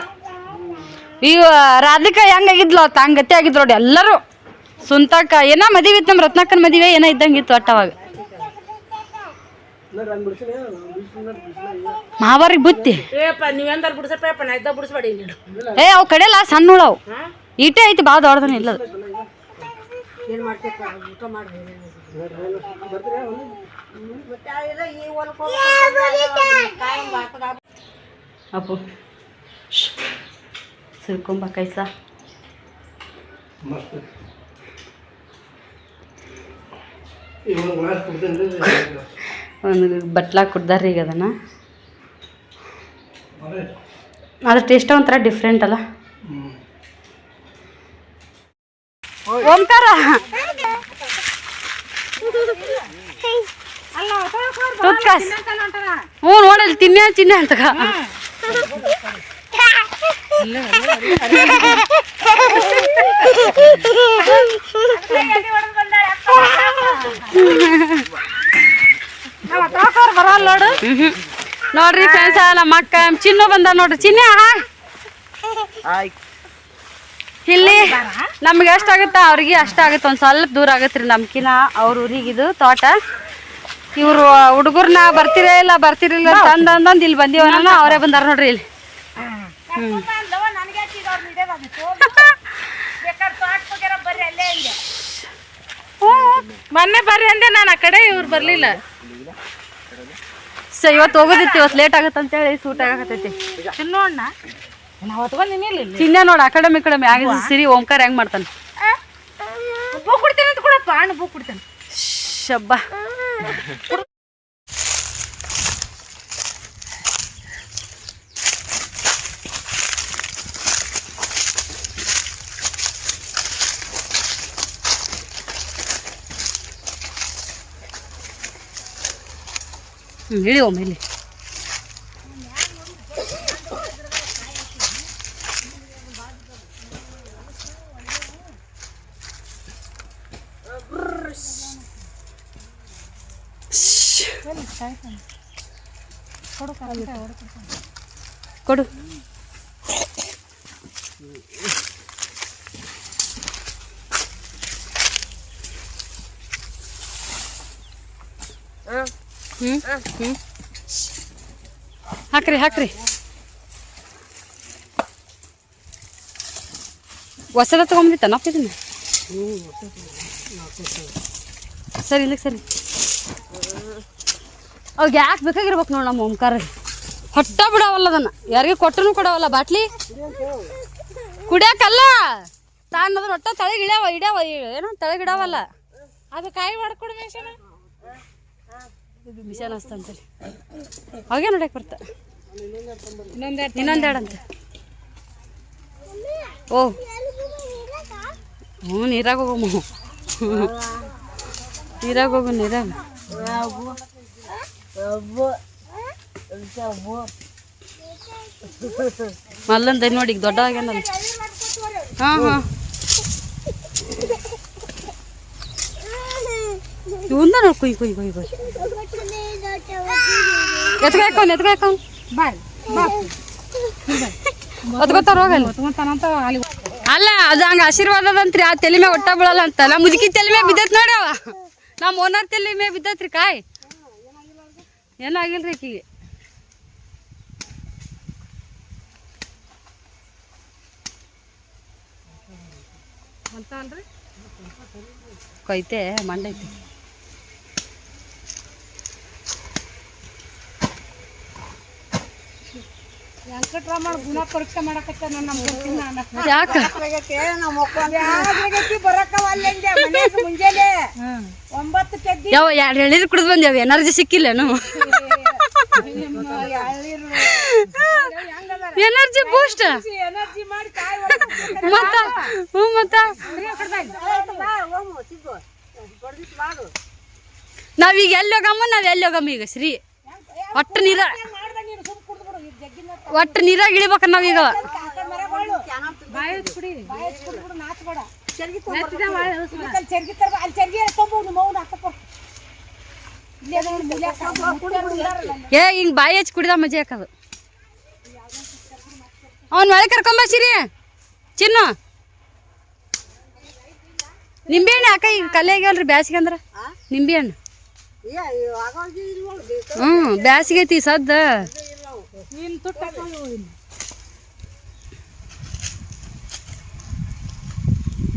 ಈಗ ರಾಧಿಕಾ ಹೆಂಗಾಗಿದ್ಲು ಅತ್ತ ಹಂಗತ್ತೆ ಆಗಿದ್ರು ನೋಡಿ ಎಲ್ಲರೂ ಸುಂತಾಕ ಏನ ಮದುವೆ ಇತ್ತು ನಮ್ಮ ರತ್ನಾಕನ ಮದುವೆ ಏನೋ ಇದ್ದಂಗಿತ್ತು ಒಟ್ಟವಾಗ ಮಾವಾರಿಗೆ ಬುತ್ತಿ ಏಪ್ಪ ನೀವೆಂದಾರು ಬಿಡಿಸಪ್ಪ ನಾ ಇದ್ದ ಬಿಡಿಸ್ಬೇಡಿ ನೀನು ಏ ಅವು ಕಡೆಯಲ್ಲ ಸಣ್ಣ ಹುಳವು ಈಟೇ ಐತಿ ಭಾಳ ದೊಡ್ಡದನ ಇಲ್ಲ ಏನು ಮಾಡ್ತೇಪ್ಪ ಊಟ ಮಾಡಿ ಬರ್ತೀರಾ ಮತ್ತೆ ಈ ಹೊಲಕ್ಕೆ ಹೋಗ್ಬೇಕು ಕಾಯಂ ಹಾಕದ ಅಪ್ಪು ಸಿರ್ಕೊಂಬ ಕೈಸ ಮಸ್ತ್ ಇವನು ಗ್ಲಾಸ್ ಕುಡ್ತೀನಿ ಒಂದು ಬಟ್ಲ ಕುಡ್ದಾರ್ರಿ ಈಗ ಅದನ್ನು ಅದ್ರ ಟೇಸ್ಟ್ ಒಂಥರ ಡಿಫ್ರೆಂಟ್ ಅಲ್ಲ ಓಂಕಾರ ಟೂತ್ಕಾಸ್ ಹ್ಞೂ ನೋಡಲ್ಲಿ ಚಿನ್ನೆ ಅಂತ ಬರಲ್ಲ ನೋಡು ನೋಡ್ರಿ ಫ್ರೆಂಡ್ಸ್ ನಮ್ಮ ಅಕ್ಕ ಚಿನ್ನು ಬಂದ ನೋಡ್ರಿ ಚಿನ್ನ ಇಲ್ಲಿ ನಮ್ಗೆ ಎಷ್ಟಾಗುತ್ತಾ ಅವ್ರಿಗೆ ಅಷ್ಟಾಗುತ್ತೆ ಒಂದು ಸ್ವಲ್ಪ ದೂರ ಆಗತ್ತೆ ರೀ ನಮ್ಕಿನ ಅವ್ರ ಊರಿಗಿದು ತೋಟ ಇವರು ಹುಡುಗರ್ನ ಬರ್ತಿರಲಿಲ್ಲ ಅಂತಂದು ಇಲ್ಲಿ ಬಂದೀವನ ಅವರೇ ಬಂದಾರ ನೋಡ್ರಿ ಇಲ್ಲಿ ಮೊನ್ನೆ ಬರ್ರಿ ಅಂದೆ ನಾನು ಆ ಕಡೆ ಇವ್ರು ಬರ್ಲಿಲ್ಲ ಇವತ್ತು ಹೋಗೋದಿತ್ತು ಇವತ್ತು ಲೇಟ್ ಆಗುತ್ತೆ ಅಂತೇಳಿ ಸೂಟ್ ಆಗತೈತಿ ನೋಡ್ಣ ನಾವು ಹೊತ್ಕೊಂದಿನಿ ಇಲ್ಲಿ ಚಿನ್ನ ನೋಡು ಆ ಕಡೆ ಮ್ಯಾಗ ಸಿರಿ ಓಂಕಾರ ಹೆಂಗ್ ಮಾಡ್ತಾನೆ ಬೂ ಕುಡ್ತೇನೆ ಅಂತ ಕೊಡಪ್ಪ ಹಣ್ಣು ಬೂ ಕುಡ್ತೇನೆ ಶಬ್ಬ ಇಳಿ ಒಮ್ಮೆ ಇಲ್ಲಿ ಕೊಡು ಹಾಕ್ರಿ ಹೊಸದ ತಗೊಂಬಂದಿತ್ತ ನಪ್ಪಿದನ್ನ ಸರಿ ಇಲ್ಲ ಸರಿ ಅವಾಗ ಯಾಕೆ ಬೇಕಾಗಿರ್ಬೇಕು ನೋಡಿ ನಮ್ಮ ಓಂಕಾರ ಹೊಟ್ಟ ಬಿಡವಲ್ಲ ಅದನ್ನ ಯಾರಿಗೆ ಕೊಟ್ಟನು ಕೊಡವಲ್ಲ ಬಾಟ್ಲಿ ಕುಡಿಯಾಕಲ್ಲ ತಾನು ಅದನ್ನ ಹೊಟ್ಟ ತಳಗ ಇಡ್ಯಾವ ಏನೋ ತಳಗಿಡವಲ್ಲ ಅದು ಕಾಯಿ ಮಾಡ್ಕೊಡು ಮಿಷನ್ ಮಿಷನ್ ಅಸ್ತಂತೇಳಿ ಅವಾಗೇ ನೋಡಕ್ಕೆ ಬರ್ತಾ ಇನ್ನೊಂದೆರಡು ಅಂತ ಓ ಹ್ಞೂ ನೀರಾಗ ಹೋಗಮ್ಮ ನೀರಾಗ ಹೋಗು ನೀರಾಗ ಮಲ್ಲಂದ ನೋಡಿ ಈಗ ದೊಡ್ಡ ಆಗ್ಯಾನಲ್ಲ ಹಾಂ ಇವಂದ ನೋಡಿ ಕುಯ್ ಎತ್ಕಾಯ್ಕೊಂಡು ಒತ್ಕೋತಾರ ಹೋಗಲ್ಲ ಅಲ್ಲ ಅದು ಹಂಗೆ ಆಶೀರ್ವಾದದಂತ್ರಿ ಆ ತಲೆ ಮ್ಯಾಗ ಒಟ್ಟ ಬೀಳಲ್ಲ ಅಂತ ನಮ್ಮ ಮುದುಕಿ ತಲೆ ಮ್ಯಾಗ ಬಿದ್ದೈತಿ ನೋಡಿ ಅವ ನಮ್ಮ ಓನರ್ ತಲೆ ಮ್ಯಾಗ ಬಿದ್ದೈತ್ರಿ ಕಾಯಿ ಏನಾಗಿಲ್ರಿ ಆಕಿಗೆ ಕೊಯ್ತೆ ಮಂಡೈತಿ ವೆಂಕಟರಾಮಣ್ಣ ಗುಣ ಪರೀಕ್ಷೆ ಮಾಡಕತ್ತ ಯಾಕೆ ಮುಂಜಾನೆ 9 ಕೆದ್ದಿ ಯಾವ 2 ಎಳೀರು ಕುಡಿದು ಬಂದ್ಯಾವ ಎನರ್ಜಿ ಸಿಕ್ಕಿಲ್ಲೇನು ಎನರ್ಜಿ ಬೂಸ್ಟ್ ಎನರ್ಜಿ ಮಾಡಿ ಕಾಯಿ ಮತ್ತ ನಾವೀಗ ಎಲ್ಲಿ ಹೋಗಮ್ಮ ಈಗ ಶ್ರೀ ಒಟ್ಟು ನೀರಾಗ ಇಳಿಬೇಕ ನಾವೀಗ ಏ ಹಿಂಗ್ ಬಾಯಿ ಹಚ್ಚಿ ಕುಡಿದ ಮಜಾ ಹಾಕದು ಅವ್ನ ಒಳಗೆ ಕರ್ಕೊಂಬ ಸಿರಿ ಚಿನ್ನು ನಿಂಬೆಹಣ್ಣು ಯಾಕ ಈಗ ಕಲ್ಯಾಗಲ್ರಿ ಬ್ಯಾಸಿಗೆ ಅಂದ್ರ ನಿಂಬೆಹಣ್ಣು ಬ್ಯಾಸಿಗೆ ಐತಿ ಸದ್ದ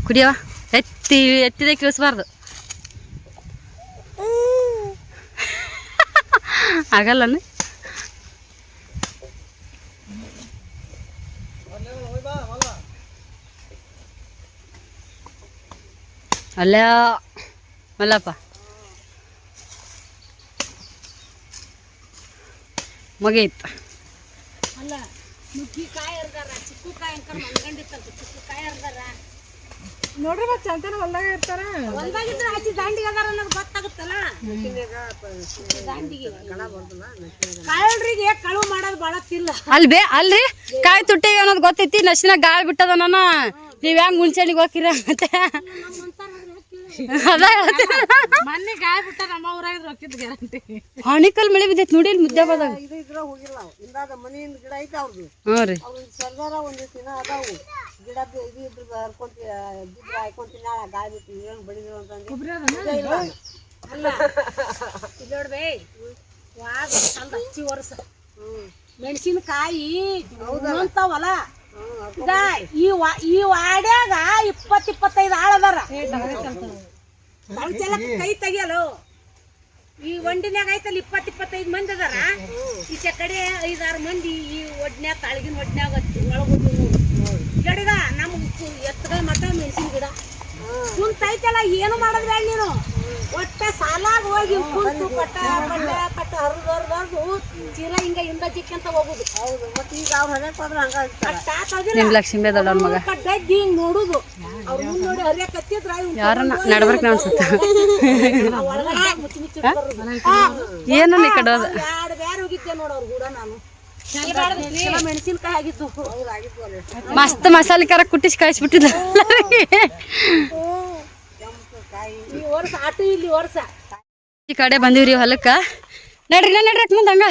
ಕುಡಿಯವ ಎತ್ತಿದೆ ಕಿಳಿಸ್ಬಾರ್ದು. ಆಗಲ್ಲನ ಅಲ್ಲ ಮಲ್ಲಪ್ಪ ಮುಗೀತು. ಅಲ್ಲ ನುಗ್ಗಿಕಾಯಿ ಹರಿದಾರ, ಚಿಕ್ಕು ಕಾಯಿ ಅಂಕರ್ ಮನ್ಗಂಡಿತ್ತಂತ ಚಿಕ್ಕು ಕಾಯಿ ಹರಿದಾರ. ನೋಡ್ರಿ ಮತ್ತೆ ಚಂತನ ಹೊಲ್ದಾಗ ಇರ್ತಾರ. ಹೊಲ್ದಾಗಿದ್ರೆ ಆಚೆ ದಾಂಡಿಗೆ ಅದಾರ ಅನ್ನೋದು ಗೊತ್ತಾಗುತ್ತಲ್ಲ. ದಾಂಡಿಗೆ ಕಾಯಲ್ರಿಗೆ ಕಳುವು ಮಾಡೋದು ಭಾಳ ತಿಲ್ಲ. ಅಲ್ರಿ ಕಾಯಿ ತುಟ್ಟಿಗೆ ಅನ್ನೋದು ಗೊತ್ತೈತಿ. ನಶಿನಾಗ ಗಾಳಿ ಬಿಟ್ಟದ ನಾನು. ನೀವ್ ಹೆಂಗ್ ಮುಂಚೆನಿಗೆ ಹೋಗಿರ ಮತ್ತೆ ಅದ ಮೊನ್ನೆ ಗಾಯ ಬಿಟ್ಟ ನಮ್ಮ ಊರಾಗ ರೊಕ್ಕಿದ್ ಗ್ಯಾರಂಟಿ. ಹಾಣಿಕಲ್ ಮಳೆ ಬಿದ್ದೈತಿ ನೋಡಿ ಇಲ್ಲಿ ಮುದ್ದೆ ಬಾದಾಗ. ಇದು ಇದ್ರ ಹೋಗಿಲ್ಲ ನಾವು. ಇಂದಾದ ಮನೆಯಿಂದ ಗಿಡ ಐತೆ ಅವ್ರದ್ದು. ಹ್ಞೂ ರೀ ಅವ್ರದ್ದು ಸರ್ದಾರ ಒಂದಿಷ್ಟು ದಿನ ಅದಾವು. ಗಿಡದ ಇದು ಇದ್ರ ಹರ್ಕೊಂತಿ ಬಿದ್ರ ಹಾಕೊಂತೀನಿ ನಾಳೆ ಗಾಳಿ ಬಿಟ್ಟು ಏನು ಬಡಿದ್ರು ಅಂತಂದು. ಅಲ್ಲ ಇಲ್ಲಿ ನೋಡ್ಬೇ ವಾದ ಚಂದ ಹಚ್ಚಿ ವರ್ಷ ಮೆಣಸಿನಕಾಯಿ ಅಂತಾವಲ್ಲ. ಈಗ ಈ ವಾಡ್ಯಾಗ 20-25 ಆಳ್ ಅದಾರ. ಕೈ ತೆಗಿಯಲು ಈ ಒಂಡಿನ್ಯಾಗ ಐತಲ್ಲ 20-25 ಮಂದಿ ಅದಾರ. ಈಚೆ ಕಡೆ 5-6 ಮಂದಿ ಈ ಒಡ್ನ್ಯಾಗ ತಾಳಗಿನ ಒಡ್ನ್ಯಾಗ ಒಳಗೋದು ಗಿಡಗ ನಮ್ ಎತ್ತಗ ಮಠ ಮೆಣಸಿನ ಗಿಡ ಕುಂತೈತಲ್ಲ. ಏನು ಮಾಡೋದ್ ಬೇಡ ನೀನು. ಒಟ್ಟ ಸಾಲಾಗ ಹೋಗಿ ಕುಂತು ಕಟ್ಟ ಹರಿದು ಚೀಲ ಹಿಂಗ ಹಿಂದ ಚಿಕ್ಕಂತ ಹೋಗುದು. ಹೌದು ಮತ್ತೆ ಈಗ ಅವ್ರು ಹರಿಯಕ್ ಹೋದ್ರೆ ಹಂಗ ನಿಮ್ ಲಕ್ಷ್ಮೀ ದೊಡ್ಡವ್ರ ಮಗ ಕಡ್ಡಾಗಿ ಹಿಂಗ್ ನೋಡುದು. ಅವ್ರ ಮುಂದ್ ನೋಡಿ ಹರಿಯಕ್ ಹತ್ತಿದ್ರ ಯಾರನ್ನ ನಡ್ಬರ್ಕ್ ಅನ್ಸುತ್ತ. ಮುಚ್ಚಿ ಮುಚ್ಚಿ ಏನು ಈ ಕಡೆ ಹೋದ ಬ್ಯಾರೆ ಹೋಗಿದ್ದೆ ನೋಡ ಅವ್ರ ಕೂಡ. ನಾನು ಮೆಣಸಿನ್ಕಾಯಿ ಆಗಿದ್ದು ಮಸ್ತ್ ಮಸಾಲೆ ಖಾರ ಕುಟ್ಟಿಸಿ ಕಳಿಸ್ಬಿಟ್ಟಿದ್ದ. ಈ ವರ್ಷ ಆಟು ಇಲ್ಲಿ ವರ್ಷ ಈ ಕಡೆ ಬಂದಿವ್ರಿ ಹೊಲಕ್ಕ. ನಡ್ರಿ ಮುಂದೆ ಹಂಗ.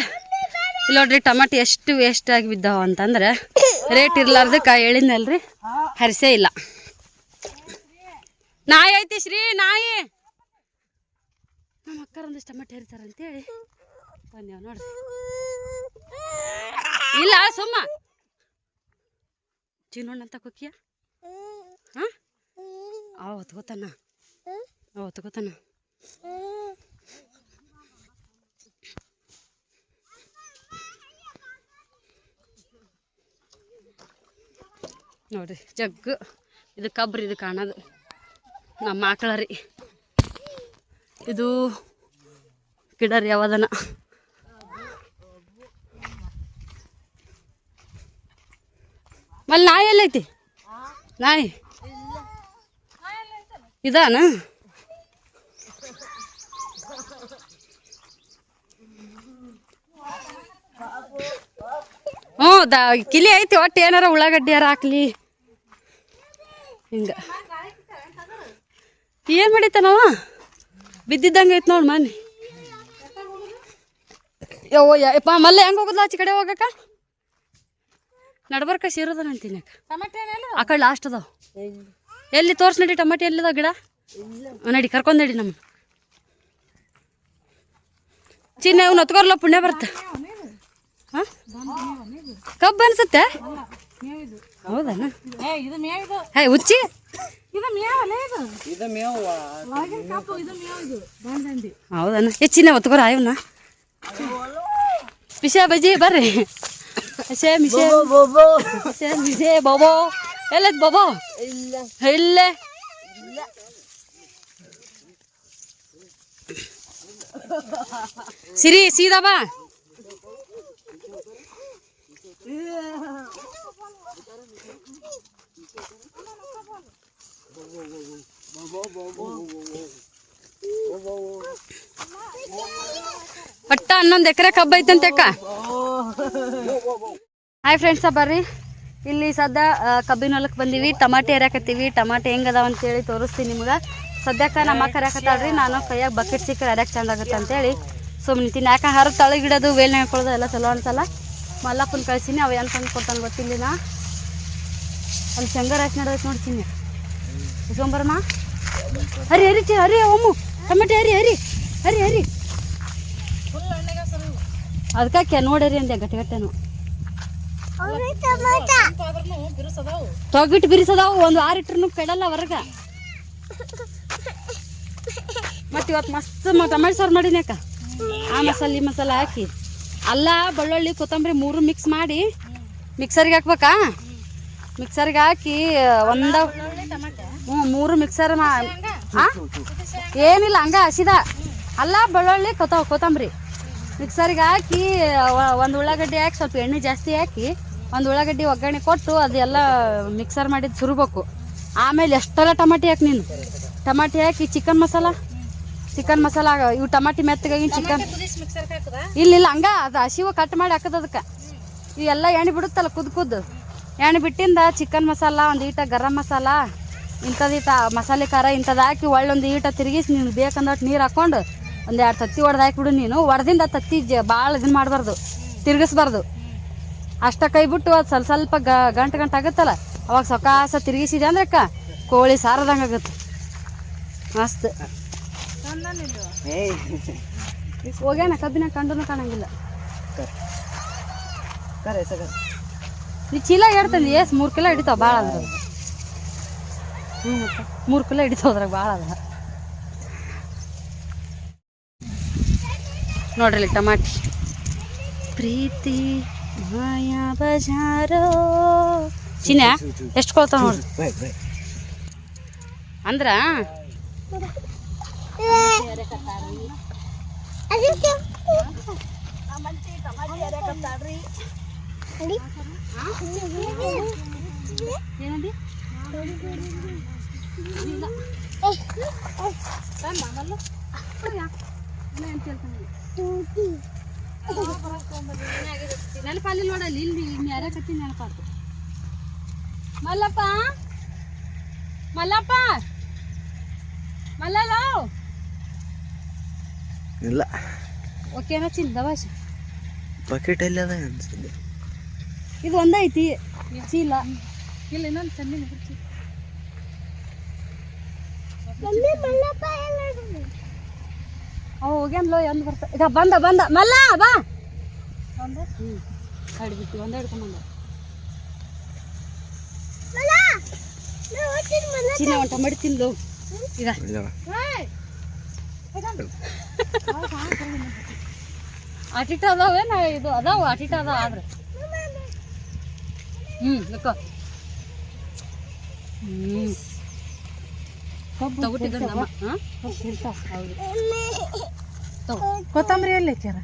ಇಲ್ಲಿ ನೋಡ್ರಿ ಟಮಾಟಿ ಎಷ್ಟು ವೇಸ್ಟ್ ಆಗಿ ಬಿದ್ದಾವ ಅಂತಂದ್ರೆ ರೇಟ್ ಇರ್ಲಾರ್ದಕ್ಕ ಹೇಳಿದ್ನಲ್ರಿ ಹರಿಸೇ ಇಲ್ಲ. ನಾಯಿ ಐತಿ ಶ್ರೀ ನಾಯಿ. ನಮ್ಮ ಅಕ್ಕರ ಒಂದಿಷ್ಟು ಟಮಾಟಿ ಹರಿತಾರ ಅಂತೇಳಿ ಬಂದೇವ್ ನೋಡ್ರಿ. ಇಲ್ಲ ಸುಮ್ಮ ಚಿನ್ನೋಣ್ಣಂತ ಕೊಕ್ಕಿಯ ಹೊತ್ಕೋತಾನ ಹೊತ್ಕೋತಾನ. ನೋಡ್ರಿ ಜಗ್ಗು ಇದು ಕಬ್ರಿ. ಇದು ಕಾಣೋದು ನಮ್ಮ ಆಕಳ ರೀ. ಇದು ಗಿಡ ರೀ ಯಾವದನ. ಮಲ್ಲಿ ನಾಯಿ ಎಲ್ಲೈತಿ? ನಾಯಿ ಇದಾನ? ಹ್ಞೂ ಕಿಲಿ ಐತಿ. ಒಟ್ಟು ಏನಾರ ಉಳ್ಳಾಗಡ್ಡಿ ಯಾರ ಹಾಕ್ಲಿ ಹಿಂಗ. ಏನು ಮಾಡಿತಾನವ? ಬಿದ್ದಿದ್ದಂಗೆ ಐತಿ ನೋಡಿ ಮನೆ. ಯವ್ವ ಯಪ್ಪ ಮಲ್ಲ ಹೆಂಗೆ ಹೋಗುದಿಲ್ಲ ಆಚೆ ಕಡೆ ಹೋಗಕ್ಕ? ನಡ್ಬರ್ಕ ಸೇರೋದನ ಅಂತೀನಿ. ಆ ಕಡೆ ಲಾಸ್ಟ್ ಅದಾವ. ಎಲ್ಲಿ ತೋರ್ಸ್ ನಡಿ ಟಮಾಟಿ ಎಲ್ಲಿದಾವ ಗಿಡ? ನಡಿ ಕರ್ಕೊಂಡ್ ನಡಿ. ನಮ್ಮ ಚಿನ್ನ ಇವ್ನು ಹೊತ್ಕೊರ್ಲ ಪುಣ್ಯ ಬರ್ತ. ಕಬ್ಬು ಅನ್ಸುತ್ತೆ. ಹೌದನ? ಹೇ ಹುಚ್ಚಿ ಹೌದನ? ಚಿನ್ನ ಹೊತ್ಕೊರ ಇವನ್ನ ಪಿಶಾ ಬಜ್ಜಿ ಬರ್ರಿ. ಬಾಬೋ ಎಲ್ಲೈತ್ ಬಾಬೋ? ಇಲ್ಲೇ ಸಿರಿ ಸೀದಾ ಬಾ. ಒಟ್ಟ 11 ಎಕರೆ ಕಬ್ಬ ಐತಂತೆ ಅಕ್ಕ. ಹಾಯ್ ಫ್ರೆಂಡ್ಸ, ಬರ್ರಿ ಇಲ್ಲಿ ಸದ್ಯ ಕಬ್ಬಿನ ಹೊಲಕ್ಕೆ ಬಂದೀವಿ. ಟಮಾಟೆ ಹರಿಯಾಕತ್ತೀವಿ. ಟಮಾಟೆ ಹೆಂಗದಾವ ಅಂತೇಳಿ ತೋರಿಸ್ತೀನಿ ನಿಮ್ಗೆ. ಸದ್ಯಕ್ಕೆ ನಮ್ಮ ಅಕ್ಕ ಹರಿಯಾಕತ್ತಾಳ್ರಿ. ನಾನು ಕೈಯಾಗ ಬಕೆಟ್ ಸಿಕ್ಕರೆ ಹರಿಯಾಕೆ ಚಂದ ಆಗುತ್ತೆ ಅಂತೇಳಿ ಸುಮ್ಮನೆ ನಿಂತೀನಿ. ಯಾಕೆ ಹರ ತಳಗಿಡೋದು ವೇಲ್ ಹಾಕೊಳ್ಳೋದು ಎಲ್ಲ ಚಲೋ ಅನ್ಸಲ್ಲ. ಮಲ್ಲಪ್ಪನ ಕಳ್ಸೀನಿ. ಅವ ಏನು ತಂದು ಕೊಡ್ತಾನೆ ಗೊತ್ತಿಲ್ಲ. ನಾ ಅಲ್ಲಿ ಶಂಗರ್ ಹಾಕಿ ನಡೋದಕ್ಕೆ ನೋಡ್ತೀನಿ. ಇಸ್ಕೊಂಬರಮ್ಮ. ಹರಿ ಹರಿ ಹರಿ ಒಮ್ಮು ಟಮಾಟೆ ಹರಿ ಹರಿ ಹರಿ ಹರಿ. ಅದಕ್ಕೆ ನೋಡಿರಿ ಅಂದೆ ಗಟ್ಟಿಗಟ್ಟೆನು. ತೊಗಿಟ್ಟು ಬಿರಿಸದಾವು ಒಂದು 6 ಇಟ್ರು ಕೆಡಲ್ಲ ಹೊರಗ. ಮತ್ತೆ ಇವತ್ತು ಮಸ್ತ್ ಟೊಮೆಟೊ ಸಾರು ಮಾಡಿನ್ಯಾಕ ಆ ಮಸಾಲೆ ಈ ಮಸಾಲೆ ಹಾಕಿ ಅಲ್ಲ ಬೆಳ್ಳುಳ್ಳಿ ಕೊತ್ತಂಬರಿ 3 ಮಿಕ್ಸ್ ಮಾಡಿ ಮಿಕ್ಸರ್ಗೆ ಹಾಕ್ಬೇಕಾ. ಮಿಕ್ಸರ್ಗೆ ಹಾಕಿ 3 ಮಿಕ್ಸರ್ ಏನಿಲ್ಲ ಹಂಗ ಹಸಿದ ಅಲ್ಲ ಬೆಳ್ಳುಳ್ಳಿ ಕೊತ್ತಂಬರಿ ಮಿಕ್ಸರ್ಗೆ ಹಾಕಿ 1 ಉಳ್ಳಾಗಡ್ಡಿ ಹಾಕಿ ಸ್ವಲ್ಪ ಎಣ್ಣೆ ಜಾಸ್ತಿ ಹಾಕಿ 1 ಉಳ್ಳಾಗಡ್ಡಿ ಒಗ್ಗರಣೆ ಕೊಟ್ಟು ಅದೆಲ್ಲ ಮಿಕ್ಸರ್ ಮಾಡಿದ್ದು ಸುರ್ಬೇಕು. ಆಮೇಲೆ ಎಷ್ಟೆಲ್ಲ ಟಮಾಟಿ ಹಾಕಿ ನೀನು ಟಮಾಟಿ ಹಾಕಿ ಚಿಕನ್ ಮಸಾಲ ಇವು ಟಮಾಟಿ ಮೆತ್ತಗಾಗಿ ಚಿಕನ್ ಇಲ್ಲ ಹಂಗ ಅದು ಹಸಿವು ಕಟ್ ಮಾಡಿ ಹಾಕದ ಅದಕ್ಕೆ ಇವೆಲ್ಲ ಎಣ್ಣೆ ಬಿಡುತ್ತಲ್ಲ ಕುದ್ದು ಎಣ್ಣೆ ಬಿಟ್ಟಿಂದ ಚಿಕನ್ ಮಸಾಲ ಒಂದು ಈಟ ಗರಂ ಮಸಾಲ ಇಂಥದ್ದೀಟ ಮಸಾಲೆ ಖಾರ ಇಂಥದ್ದು ಹಾಕಿ ಒಳ್ಳೊಂದು ಈಟ ತಿರುಗಿಸಿ ನೀನು ಬೇಕಂದಟ್ಟು ನೀರು ಹಾಕ್ಕೊಂಡು 1-2 ತತ್ತಿ ಹೊಡೆದು ಹಾಕಿಬಿಡು. ನೀನು ಹೊಡೆದಿಂದ ತತ್ತಿ ಭಾಳ ಇದನ್ನ ಮಾಡಬಾರ್ದು, ತಿರುಗಿಸ್ಬಾರ್ದು. ಅಷ್ಟ ಕೈ ಬಿಟ್ಟು ಅದು ಸ್ವಲ್ಪ ಗಂಟು ಆಗುತ್ತಲ್ಲ ಅವಾಗ ಸೊಕಾಸ ತಿರುಗಿಸಿದೆ ಅಂದ್ರೆ ಕೋಳಿ ಸಾರದಂಗೆ ಆಗುತ್ತೆ ಮಸ್ತ್. ಹೋಗ್ಯಾನ ಕಬ್ಬಿನ ಕಂಡು ಕಾಣಂಗಿಲ್ಲ. ನೀ ಚೀಲ ಹೇಳ್ತಾನೆ 3 ಕಿಲೋ ಹಿಡಿತಾವ ಭಾಳ ಅದ್ರ. 3 ಕಿಲೋ ಹಿಡಿತಾವ ಅದ್ರಾಗ ಭಾಳ ಅದ ನೋಡ್ರಿ ಟಮಾಟಿ. ಪ್ರೀತಿ ಮಾಯಾ ಬಜಾರೋ ಚಿನ್ನ ಎಷ್ಟು ಕೊಳ್ತಾವ ನೋಡ್ರಿ ಅಂದ್ರ ಏನಂದಿ ನೆನಪಲ್ಲಿ ನೋಡಲ್ಲಿ ಇಲ್ಲಿ ಯಾರಕತ್ತಿ ನೆನಪಾತು. ಮಲ್ಲಪ್ಪ ಮಲ್ಲಲ್ಲ ಇಲ್ಲ ಓಕೆನಾ ಚಿನ್ನ ದವಾಸಿ ಬಕೆಟ್ ಎಲ್ಲ ಅದ ಅನ್ಸಿದೆ. ಇದು ಒಂದೈತಿ ಚೀಲ ಇಲ್ಲ ಇನ್ನೊಂದು ಚಂದಿನ ಬಿಡ್ಸಿ. ಅವ ಹೋಗ್ಯಾನ್ಲೋ ಎಂದು ಬರ್ತಾ ಈಗ ಬಂದ ಮಲ್ಲ ಬಾ ಹಿಡ್ಬಿಟ್ಟು ಒಂದ ಹಿಡ್ಕೊಂಬಂದ ಚಿನ್ನ ಒಂಟ ಮಡಿತಿನ್ಲು ಈಗ ಅಟಿಟ ಅದಾವೇನ ಇದು ಅದಾವ ಅಟಿಟ ಅದಾವ ಆದ್ರೆ ಲಕ್ಕ ತಗೊಟ್ಟಿದ್ದಮ್ಮ ಕೊತ್ತಂಬರಿ ಎಲ್ಲಿ ಹಾಕ್ಯಾರ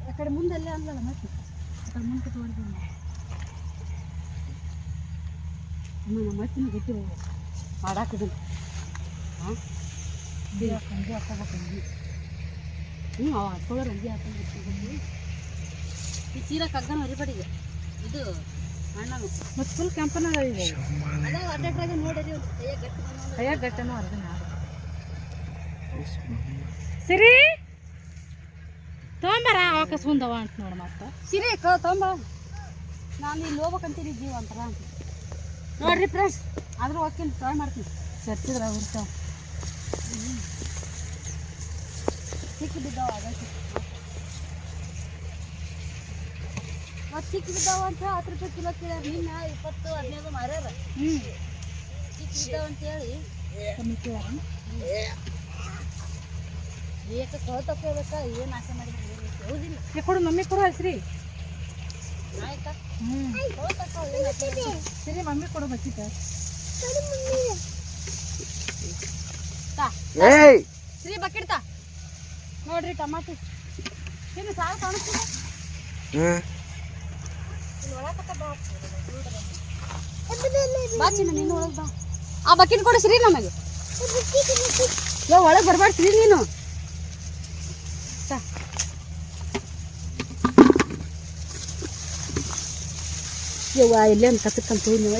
ಆ ಕಡೆ ಮುಂದೆಲ್ಲೇ ಅಲ್ಲಲ್ಲ ಮತ್ತೆ ಆ ಕಡೆ ಮುಂದೆ ತಗೊಂಡು ನಮ್ಮ ಮತ್ತಿನ ಗಟ್ಟಿ ಮಾಡಾಕಿದ್ದೀನಿ ಅಂಗಿ ಹಾಕೋಬೇಕಂಗಿ ಅವ ಹಾಕೊಳ್ಳೋರು ಅಂಗಿ ಹಾಕೊಂಡು ಈ ಚೀಲ ಕಗ್ಗನ ಹರಿಬಡಿಗೆ ಇದು ಅಣ್ಣನು ಮತ್ತು ಫುಲ್ ಕೆಂಪನ ಇದೆ ಅದೇ ಅಡ್ಡಾಡ್ರಾಗ ನೋಡಿರಿ ಕೈಯಾಗ ಗಟ್ಟನೂ ಅರ್ಧನ ಸಿರಿ ತೊಗೊಂಬಾರ ಅವಕಾಶ ಮುಂದವ ಅಂತ ನೋಡು ಮತ್ತೆ ಸಿರಿ ತೊಂಬ ನಾನು ಇಲ್ಲಿ ಹೋಗ್ಬೇಕಂತೀನಿ ಜೀವ ಅಂತಾರ ಅಂತ ನೋಡ್ರಿ ಫ್ರೆಂಡ್ಸ್ ಆದ್ರೂ ಹೋಗ್ತೀನಿ ಟ್ರೈ ಮಾಡ್ತೀನಿ ಚರ್ಚಿದ್ರ ಹುಡ್ತಾವ ಸಿಕ್ಕ ಬಿದ್ದಾವ ಅದಕ್ಕೆ ಮತ್ತು ಸಿಕ್ಕ ಬಿದ್ದಾವ ಅಂತ 10 ರೂಪಾಯಿ ಕಿಲೋ ಕೇಳ್ಯಾರ. ನಿನ್ನ 20-15 ಮಾರ್ಯಾರ. ಸಿಕ್ಕ ಬಿದ್ದಾವ ಅಂತೇಳಿ ಕಮ್ಮಿ ಕೇಳ್ಯಾರ. ಏಕ ಕೊಳ್ತಕೋಬೇಕ ಏನು ಆಸೆ ಮಾಡಿದ್ರೆ ಹೌದಿಲ್ಲ ಕೊಡು ಮಮ್ಮಿ ಕೊಡು ಹೆಸ್ರಿ ಆಯ್ತಾ ಸರಿ ಮಮ್ಮಿ ಕೊಡು ಬಚ್ಚಿತ ಶ್ರೀ ಬಕೆಟ್ ತಾ ನೋಡ್ರಿ ಟಮಾಟಿ ಏನು ಸಾರು ಕಾಣಿಸ್ತಿದೆ ಬಾ ಚಿನ್ನ ನೀನು ಒಳಗೆ ಬಾ ಆ ಬಕೆಟ್ ಕೊಡು ಶ್ರೀ ನಮಗೆ ಒಳಗೆ ಬರ್ಬಾರ್ದು ಶ್ರೀ ನೀನು ಯವ್ವ ಇಲ್ಲೇ ಒಂದು ಕತ್ತಕ್ಕಂತ ನೀವು